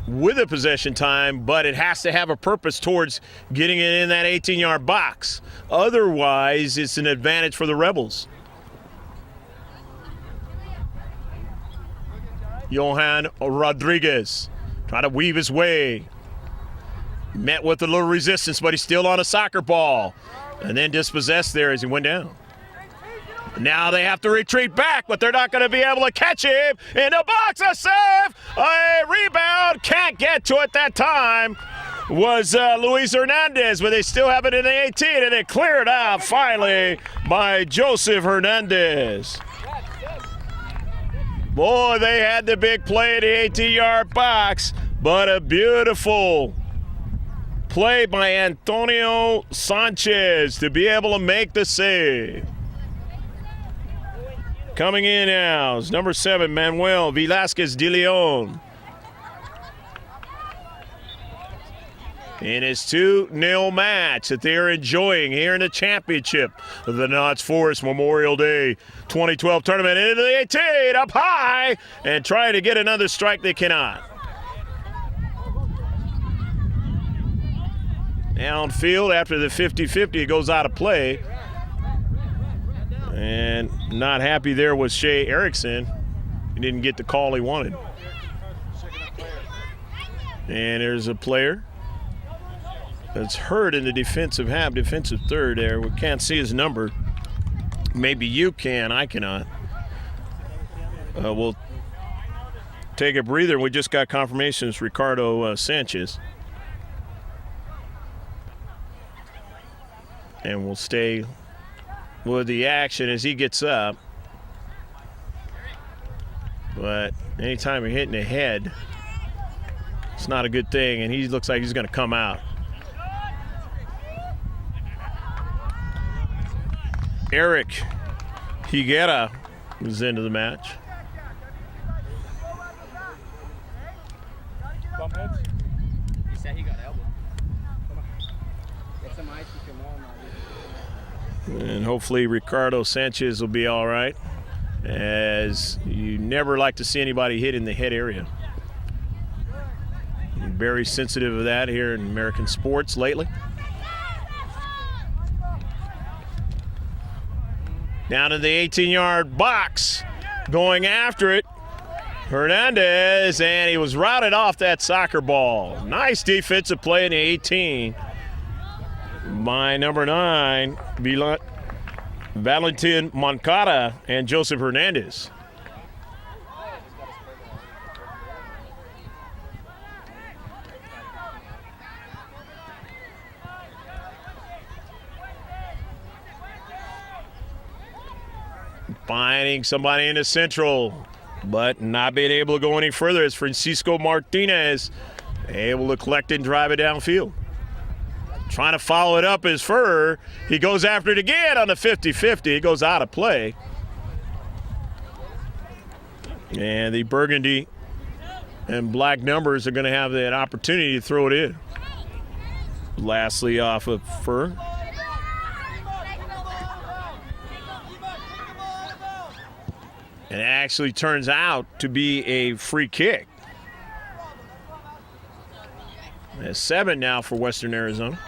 with a possession time, but it has to have a purpose towards getting it in that 18-yard box. Otherwise, it's an advantage for the Rebels. Johan Rodriguez trying to weave his way. Met with a little resistance, but he's still on a soccer ball. And then dispossessed there as he went down. Now they have to retreat back, but they're not going to be able to catch him in the box. A save, a rebound, can't get to it that time. Was Luis Hernandez, but they still have it in the 18, and it cleared out finally by Joseph Hernandez. Boy, they had the big play in the 18-yard box, but a beautiful play by Antonio Sanchez to be able to make the save. Coming in now is number 7, Manuel Velasquez de Leon. In his 2-0 match that they're enjoying here in the championship of the Knott's Forest Memorial Day 2012 tournament. Into the 18, up high, and trying to get another strike, they cannot. Downfield after the 50-50, it goes out of play. And not happy there was Shea Erickson. He didn't get the call he wanted. And there's a player that's hurt in the defensive half, defensive third there. We can't see his number. Maybe you can, I cannot. We'll take a breather. We just got confirmation it's Ricardo Sanchez. And we'll stay with the action as he gets up. But anytime you're hitting the head, it's not a good thing, and he looks like he's going to come out. Eric Higuera is into the match. He said he got elbowed. And hopefully Ricardo Sanchez will be all right, as you never like to see anybody hit in the head area. Very sensitive of that here in American sports lately. Down to the 18-yard box, going after it. Hernandez, and he was routed off that soccer ball. Nice defensive play in the 18 by number 9, Valentin Moncada and Joseph Hernandez. Finding somebody in the central, but not being able to go any further as Francisco Martinez able to collect it and drive it downfield. Trying to follow it up is Furr. He goes after it again on the 50-50. It goes out of play. And the burgundy and black numbers are going to have that opportunity to throw it in. Lastly off of Furr. And it actually turns out to be a free kick. It's 7 now for Western Arizona.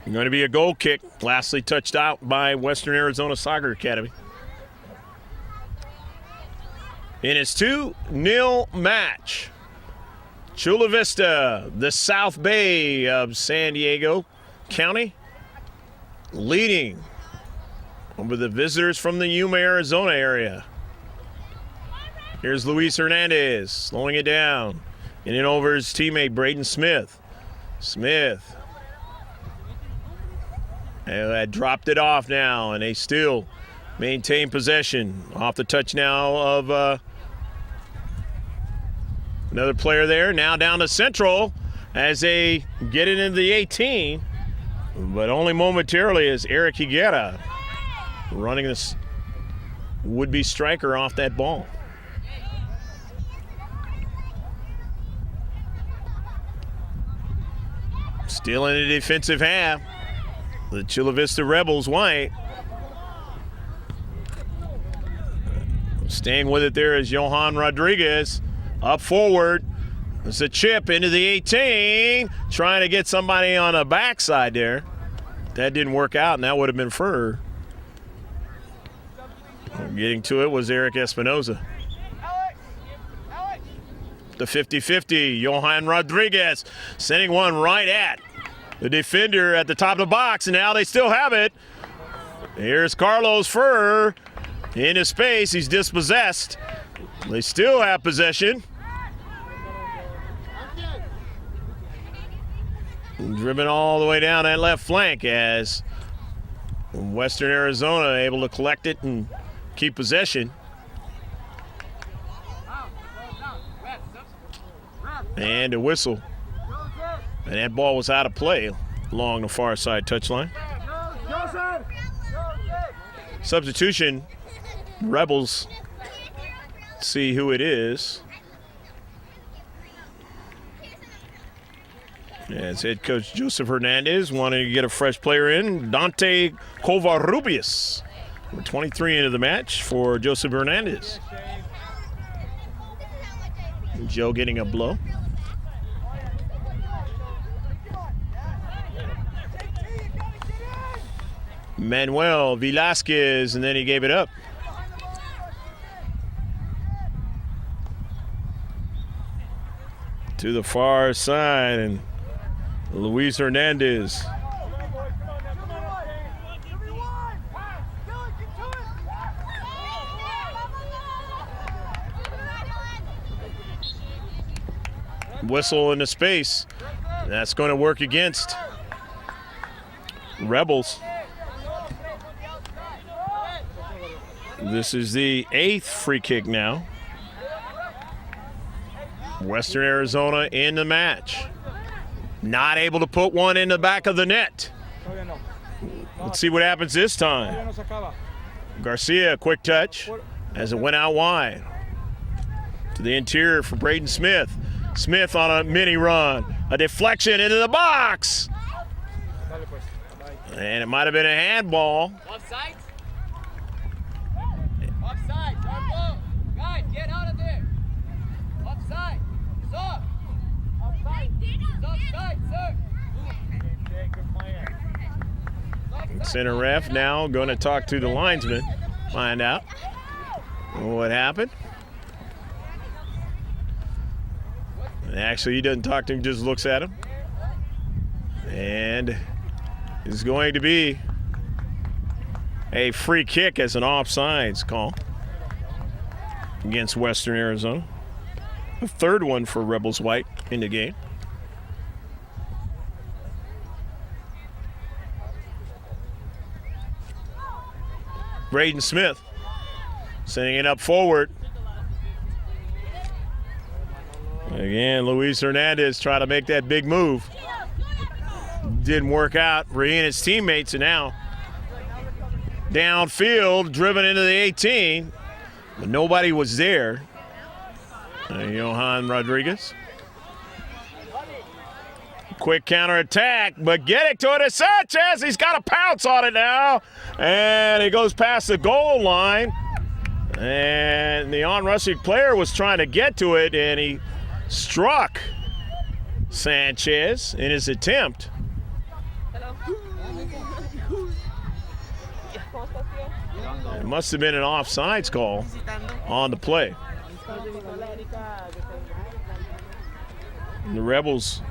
Going to be a goal kick, lastly touched out by Western Arizona Soccer Academy. In its 2-0 match, Chula Vista, the South Bay of San Diego County, leading over the visitors from the Yuma, Arizona area. Here's Luis Hernandez slowing it down. And in over his teammate Braden Smith. Smith had dropped it off now, and they still maintain possession. Off the touch now of another player there. Now down to Central as they get it into the 18. But only momentarily as Eric Higuera running this would-be striker off that ball. Still in the defensive half. The Chula Vista Rebels white. Staying with it there is Johan Rodriguez. Up forward. It's a chip into the 18. Trying to get somebody on the backside there. That didn't work out, and that would have been Furr. Getting to it was Eric Espinoza. The 50-50, Johan Rodriguez sending one right at the defender at the top of the box, and now they still have it. Here's Carlos Furr in his space. He's dispossessed. They still have possession. Driven all the way down that left flank as Western Arizona able to collect it and keep possession. And a whistle. And that ball was out of play along the far side touchline. Substitution, Rebels. See who it is. As head coach Joseph Hernandez wanting to get a fresh player in, Dante Covarrubias. We're 23 into the match for Joseph Hernandez. Joe getting a blow. Manuel Velasquez, and then he gave it up. To the far side, and Luis Hernandez. Whistle into space. That's going to work against Rebels. This is the 8th free kick now. Western Arizona in the match. Not able to put one in the back of the net. Let's see what happens this time. Garcia, quick touch as it went out wide. To the interior for Braden Smith. Smith on a mini run. A deflection into the box. And it might have been a handball. Offside? Offside. Sharpo. Guys, get out of there. Offside. It's off. Offside. It's offside, sir. Center ref now going to talk to the linesman, find out what happened. Actually, he doesn't talk to him, just looks at him. And it's going to be a free kick as an offsides call against Western Arizona. The third one for Rebels White in the game. Braden Smith sending it up forward. Again, Luis Hernandez trying to make that big move. Didn't work out for he and his teammates, and now downfield, driven into the 18, but nobody was there. Johan Rodriguez. Quick counterattack, but getting to it is Sanchez. He's got a pounce on it now, and he goes past the goal line. And the on-rushing player was trying to get to it, and he struck Sanchez in his attempt. It must have been an offsides call on the play. And the Rebels,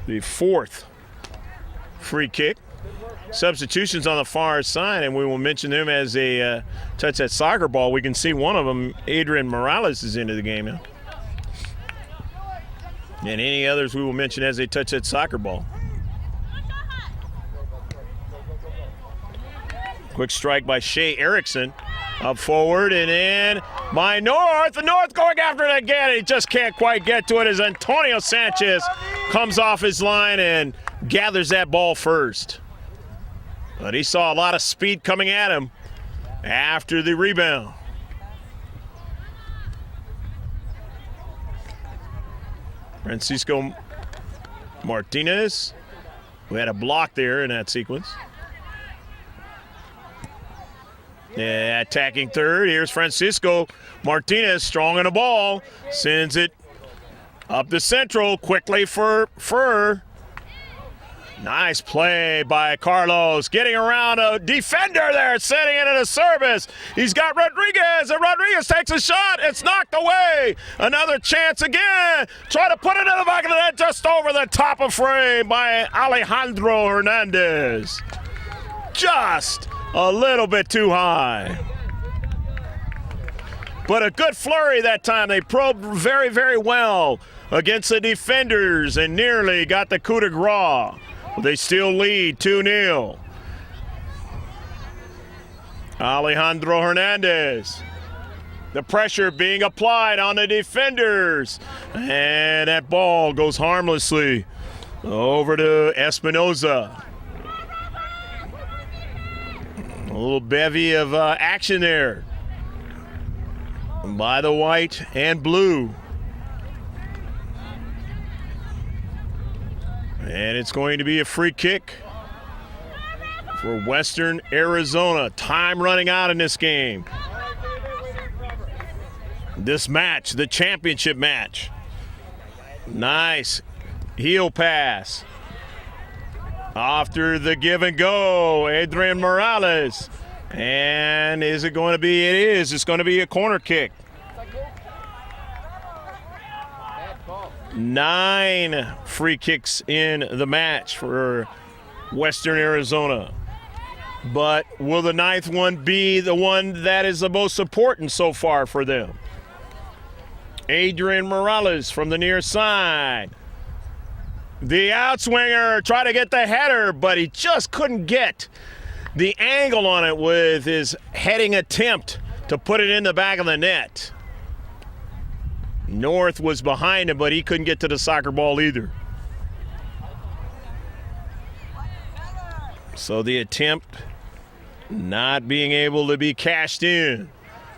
the fourth free kick. Substitutions on the far side, and we will mention them as they touch that soccer ball. We can see one of them, Adrian Morales, is into the game now. And any others we will mention as they touch that soccer ball. Quick strike by Shea Erickson. Up forward and in by North. The North going after it again. He just can't quite get to it as Antonio Sanchez comes off his line and gathers that ball first. But he saw a lot of speed coming at him after the rebound. Francisco Martinez, who had a block there in that sequence. Yeah, attacking third. Here's Francisco Martinez, strong on the ball. Sends it up the central, quickly for Fur. Nice play by Carlos, getting around a defender there, setting it in a service. He's got Rodriguez, and Rodriguez takes a shot. It's knocked away. Another chance again. Try to put it in the back of the net, just over the top of frame by Alejandro Hernandez. Just a little bit too high. But a good flurry that time. They probed very, very well against the defenders and nearly got the coup de grace. They still lead 2-0. Alejandro Hernandez. The pressure being applied on the defenders. And that ball goes harmlessly over to Espinoza. A little bevy of action there by the white and blue. And it's going to be a free kick for Western Arizona. Time running out in this game. This match, the championship match. Nice heel pass. After the give and go, Adrian Morales. And is it going to be? It is. It's going to be a corner kick. 9 free kicks in the match for Western Arizona. But will the 9th one be the one that is the most important so far for them? Adrian Morales from the near side. The outswinger tried to get the header, but he just couldn't get the angle on it with his heading attempt to put it in the back of the net. North was behind him, but he couldn't get to the soccer ball either. So the attempt not being able to be cashed in.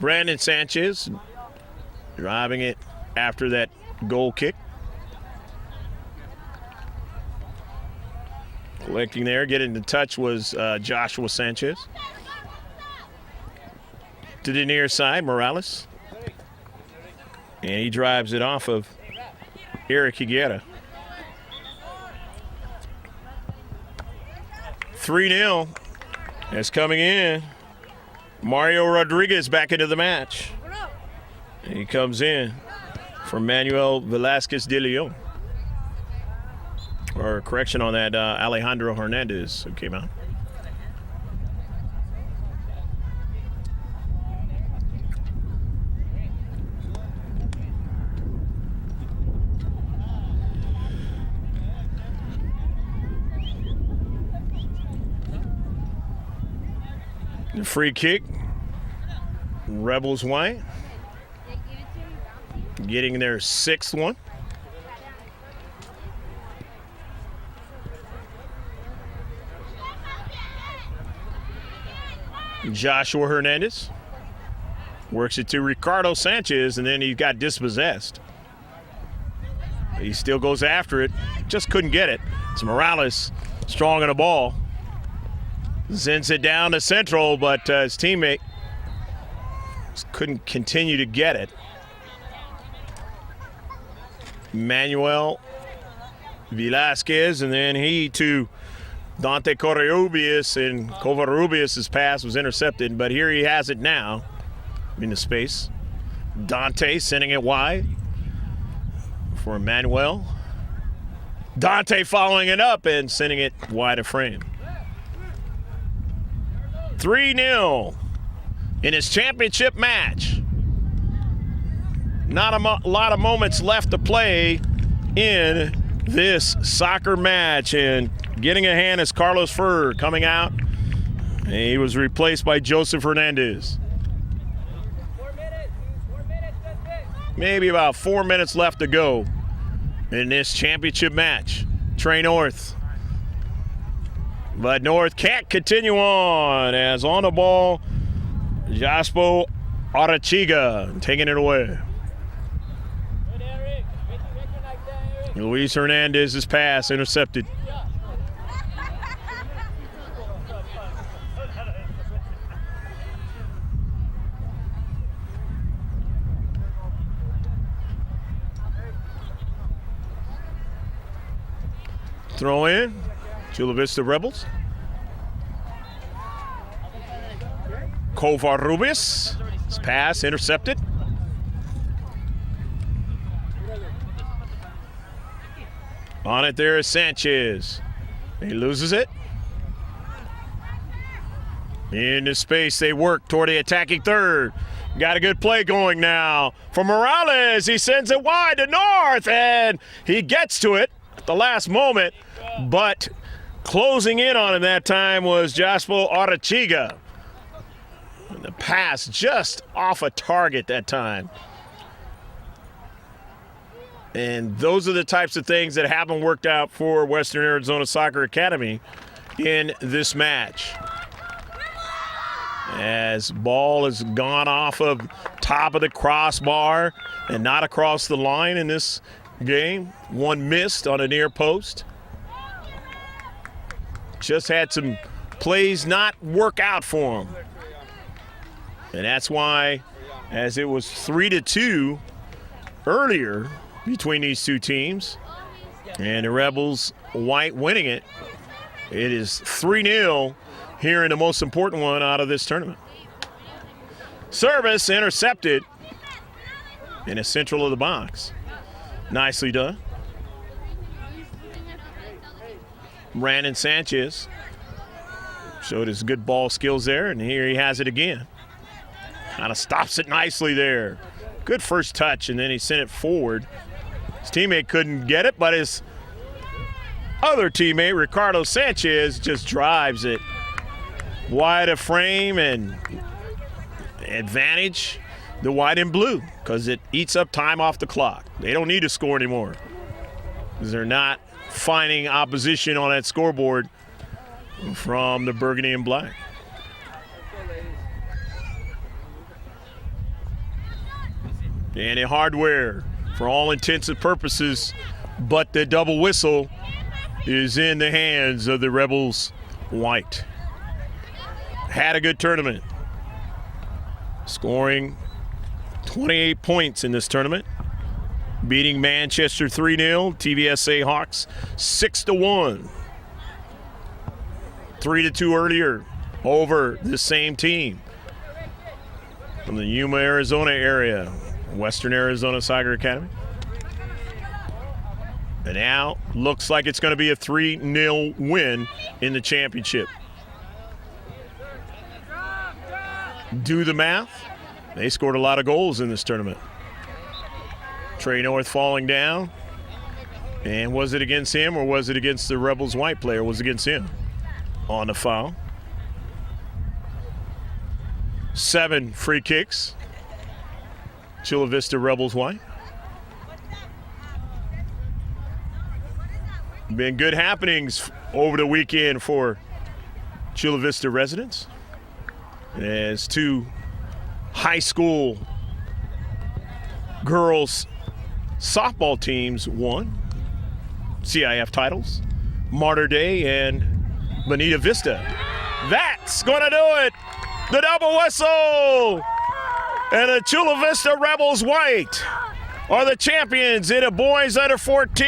Brandon Sanchez driving it after that goal kick. Collecting there, getting in touch was Joshua Sanchez. To the near side, Morales. And he drives it off of Eric Higuera. 3-0 is coming in. Mario Rodriguez back into the match. And he comes in for Manuel Velasquez de Leon. Or correction on that, Alejandro Hernandez who came out. The free kick, Rebels white, getting their 6th one. Joshua Hernandez works it to Ricardo Sanchez, and then he got dispossessed. He still goes after it, just couldn't get it. It's Morales strong on the ball. Sends it down to Central, but his teammate couldn't continue to get it. Manuel Velasquez, and then he to Dante Covarrubias, and Covarrubias' pass was intercepted, but here he has it now in the space. Dante sending it wide for Manuel. Dante following it up and sending it wide of frame. 3-0 in his championship match. Not a lot of moments left to play in this soccer match, and getting a hand is Carlos Furr coming out. And he was replaced by Joseph Hernandez. 4 minutes. 4 minutes. Maybe about 4 minutes left to go in this championship match. Trey North. But North can't continue on, as on the ball, Jaspo Arachiga taking it away. Good, Eric. Make it like that, Eric. Luis Hernandez's pass intercepted. Throw in, Chula Vista Rebels. Covarrubias, his pass intercepted. On it there is Sanchez. He loses it. Into space, they work toward the attacking third. Got a good play going now for Morales. He sends it wide to North, and he gets to it at the last moment, but closing in on him that time was Jaspo Arachiga. And the pass just off a target that time. And those are the types of things that haven't worked out for Western Arizona Soccer Academy in this match. As ball has gone off of top of the crossbar and not across the line in this game. One missed on a near post. Just had some plays not work out for him. And that's why, as it was 3-2 earlier between these two teams, and the Rebels white winning it, it is 3-0 here in the most important one out of this tournament. Service intercepted in the central of the box. Nicely done. Brandon Sanchez showed his good ball skills there, and here he has it again. Kind of stops it nicely there. Good first touch, and then he sent it forward. His teammate couldn't get it, but his other teammate, Ricardo Sanchez, just drives it wide of frame, and advantage the white and blue because it eats up time off the clock. They don't need to score anymore because they're not finding opposition on that scoreboard from the burgundy and black. And a hardware for all intents and purposes, but the double whistle is in the hands of the Rebels white. Had a good tournament, scoring 28 points in this tournament, beating Manchester 3-0, TVSA Hawks 6-1. 3-2 earlier over the same team from the Yuma, Arizona area, Western Arizona Soccer Academy. And now looks like it's going to be a 3-0 win in the championship. Do the math. They scored a lot of goals in this tournament. Trey North falling down. And was it against him or was it against the Rebels white player? It was against him on the foul. 7 free kicks. Chula Vista Rebels white. Been good happenings over the weekend for Chula Vista residents, as 2 high school girls softball teams won CIF titles, Martyr Day and Bonita Vista. That's going to do it. The double whistle. And the Chula Vista Rebels white are the champions in a boys under 14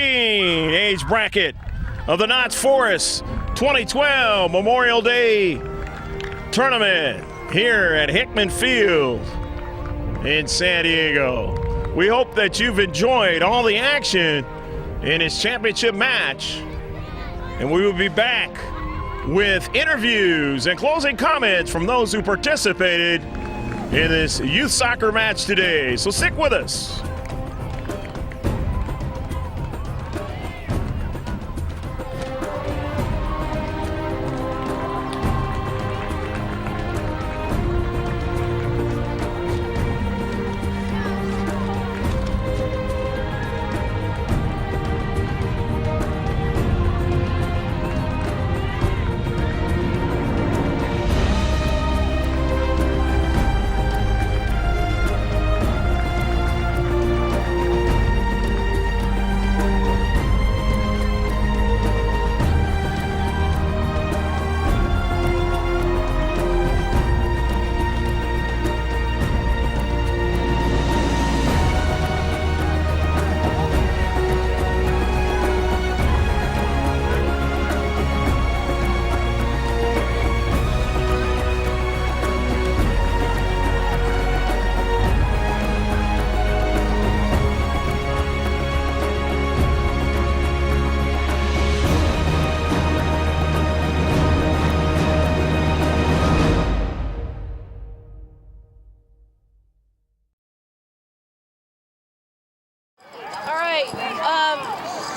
age bracket of the Knott's Forest 2012 Memorial Day tournament here at Hickman Field in San Diego. We hope that you've enjoyed all the action in this championship match, and we will be back with interviews and closing comments from those who participated in this youth soccer match today. So stick with us.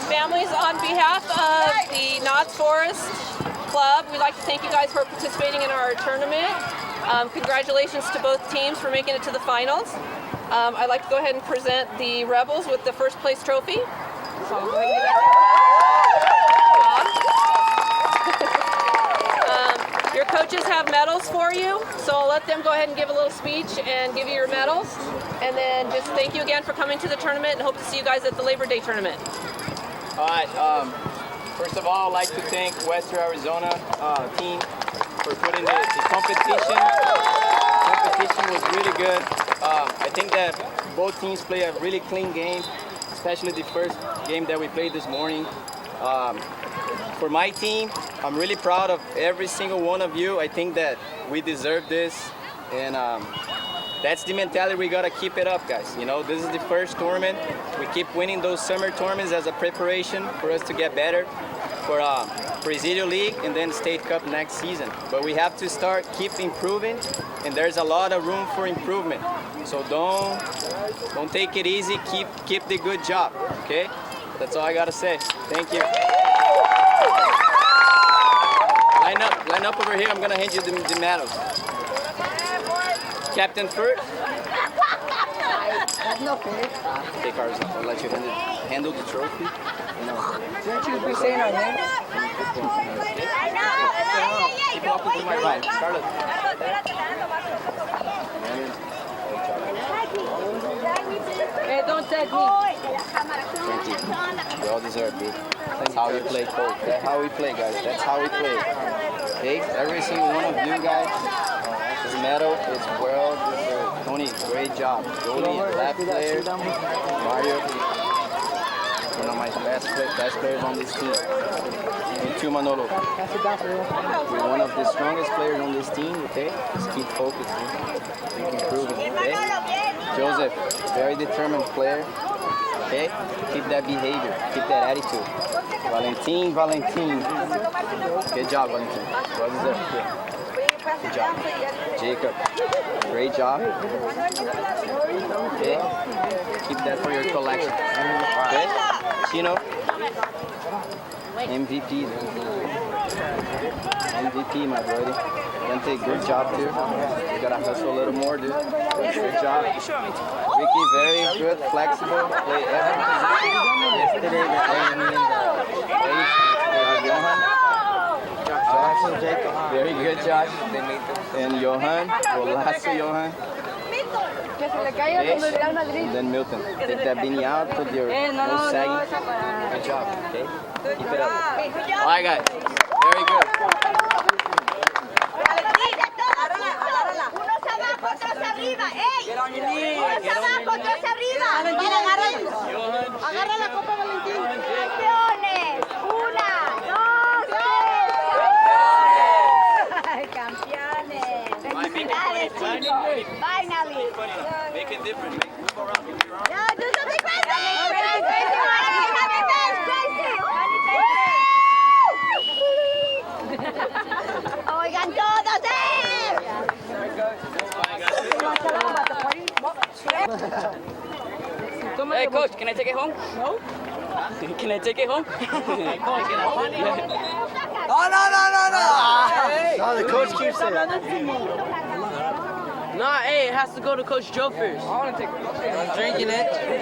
Families, on behalf of the Knott's Forest Club, we'd like to thank you guys for participating in our tournament. Congratulations to both teams for making it to the finals. I'd like to go ahead and present the Rebels with the first place trophy. So I'm going to give that to your coaches have medals for you, so I'll let them go ahead and give a little speech and give you your medals. And then just thank you again for coming to the tournament, and hope to see you guys at the Labor Day tournament. All right. First of all, I'd like to thank Western Arizona team for putting the competition. Competition was really good. I think that both teams play a really clean game, especially the first game that we played this morning. For my team, I'm really proud of every single one of you. I think that we deserve this, and that's the mentality. We gotta keep it up, guys. You know, this is the first tournament. We keep winning those summer tournaments as a preparation for us to get better for Presidio League and then State Cup next season. But we have to keep improving, and there's a lot of room for improvement. So don't take it easy. Keep the good job. Okay, that's all I gotta say. Thank you. Line up over here. I'm gonna hand you the medals. Captain first. Take ours. I'll let you handle the trophy. Shouldn't you be saying our name? Keep walking to my right. Scarlett. Hey, don't tag me. Thank you. You all deserve it. That's how we play, coach. That's how we play, guys. That's how we play. Okay? Every single one of you guys, this medal is well deserved. Tony, great job. Goalie, left player, Mario, one of my best players on this team. And too, Manolo. You're one of the strongest players on this team, okay? Just keep focusing. You can prove it, okay? Joseph, very determined player. Okay? Keep that behavior, keep that attitude. Valentin. Good job, Valentin. Well deserved. Good job. Jacob, great job. Okay? Keep that for your collection. Okay? Chino, MVP. MVP, my buddy. Dante, good job, dude. You gotta hustle a little more, dude. Good job. Ricky, very good, flexible. Play every position. Yesterday, they played me in the base. Johan. Josh, Jacob. Very good, Josh. And Johan. Golazo, Johan. Okay. And then Milton. Take that beanie out, put your nose sagging. Good job, okay? Keep it up. All right, guys. Very good. Get on your knees. Agarra la copa, Valentín. Campeones. 1, 2, 3. Campeones. Felicidades, chicos. Finally. Make it different. Move around. Yeah, do something crazy. Oigan todos, Hey, coach, can I take it home? No. Can I take it home? No, the coach keeps it. Nah, hey, it has to go to Coach Joe first. I want to take it.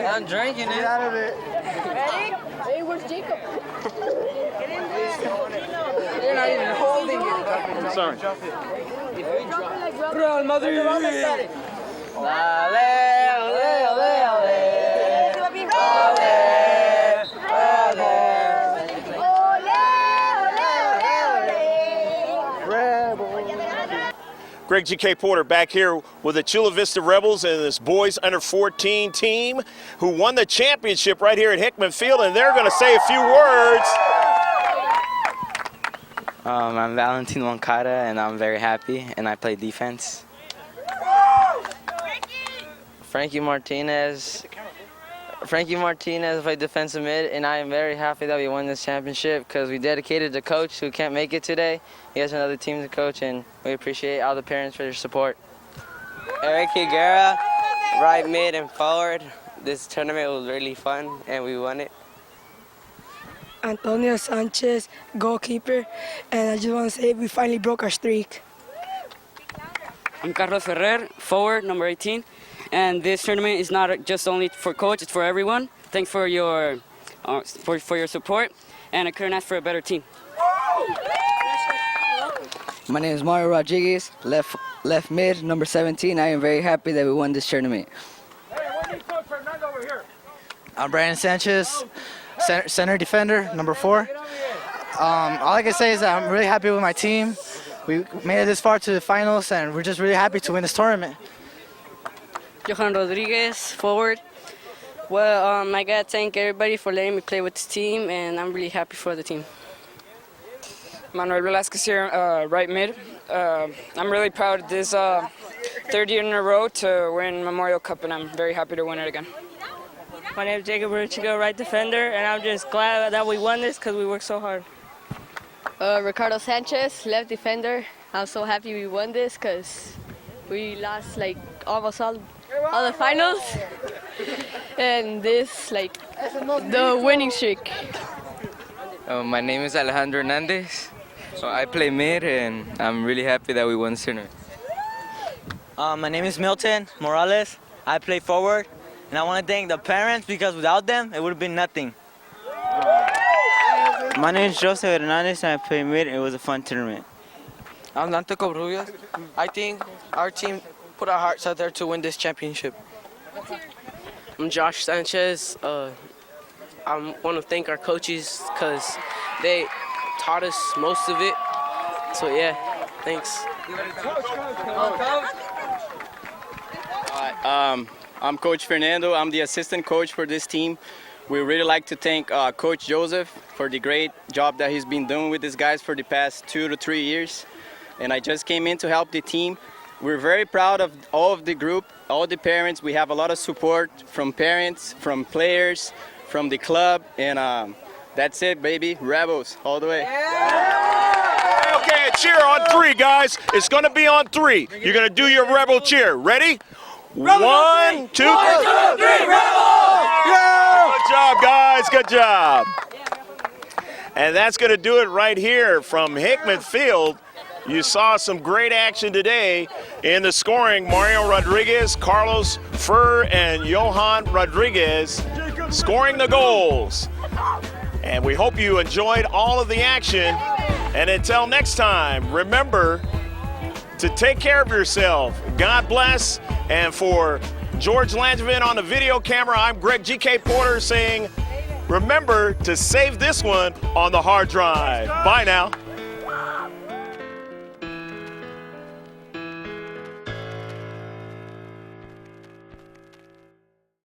I'm drinking it. Get out of it. Ready? Hey, where's Jacob? You're not even holding it. Sorry. Bro, mother. Greg G.K. Porter back here with the Chula Vista Rebels and this boys under 14 team who won the championship right here at Hickman Field, and they're going to say a few words. I'm Valentin Wankata, and I'm very happy, and I play defense. Frankie Martinez played defensive mid, and I am very happy that we won this championship because we dedicated the coach who can't make it today. He has another team to coach, and we appreciate all the parents for their support. Eric Higuera, right mid and forward. This tournament was really fun, and we won it. Antonio Sanchez, goalkeeper, and I just want to say we finally broke our streak. I'm Carlos Ferrer, forward, number 18. And this tournament is not just only for coach, it's for everyone. Thanks for your support, and I couldn't ask for a better team. My name is Mario Rodriguez, left mid, number 17. I am very happy that we won this tournament. I'm Brandon Sanchez, center defender, number 4. All I can say is that I'm really happy with my team. We made it this far to the finals, and we're just really happy to win this tournament. Johan Rodriguez, forward. Well, I gotta thank everybody for letting me play with this team, and I'm really happy for the team. Manuel Velasquez here, right mid. I'm really proud of this third year in a row to win Memorial Cup, and I'm very happy to win it again. My name is Jacob Richigo, right defender, and I'm just glad that we won this because we worked so hard. Ricardo Sanchez, left defender. I'm so happy we won this because we lost like almost all the finals, and this like the winning streak. My name is Alejandro Hernandez. So I play mid, and I'm really happy that we won this tournament. My name is Milton Morales. I play forward, and I want to thank the parents because without them, it would have been nothing. My name is Joseph Hernandez, and I play mid. It was a fun tournament. I'm Dante Cobrubias. I think our team put our hearts out there to win this championship. I'm Josh Sanchez. I want to thank our coaches because they taught us most of it. So yeah, thanks. I'm Coach Fernando. I'm the assistant coach for this team. We really like to thank Coach Joseph for the great job that he's been doing with these guys for the past 2 to 3 years. And I just came in to help the team. We're very proud of all of the group, all the parents. We have a lot of support from parents, from players, from the club, and that's it, baby. Rebels all the way. Okay, a cheer on 3, guys. It's going to be on 3. You're going to do your Rebel cheer. Ready? 1, 2, 3, Rebels! Good job, guys. Good job. And that's going to do it right here from Hickman Field. You saw some great action today in the scoring. Mario Rodriguez, Carlos Furr, and Johan Rodriguez scoring the goals. And we hope you enjoyed all of the action. And until next time, remember to take care of yourself. God bless. And for George Langevin on the video camera, I'm Greg G.K. Porter saying, remember to save this one on the hard drive. Bye now.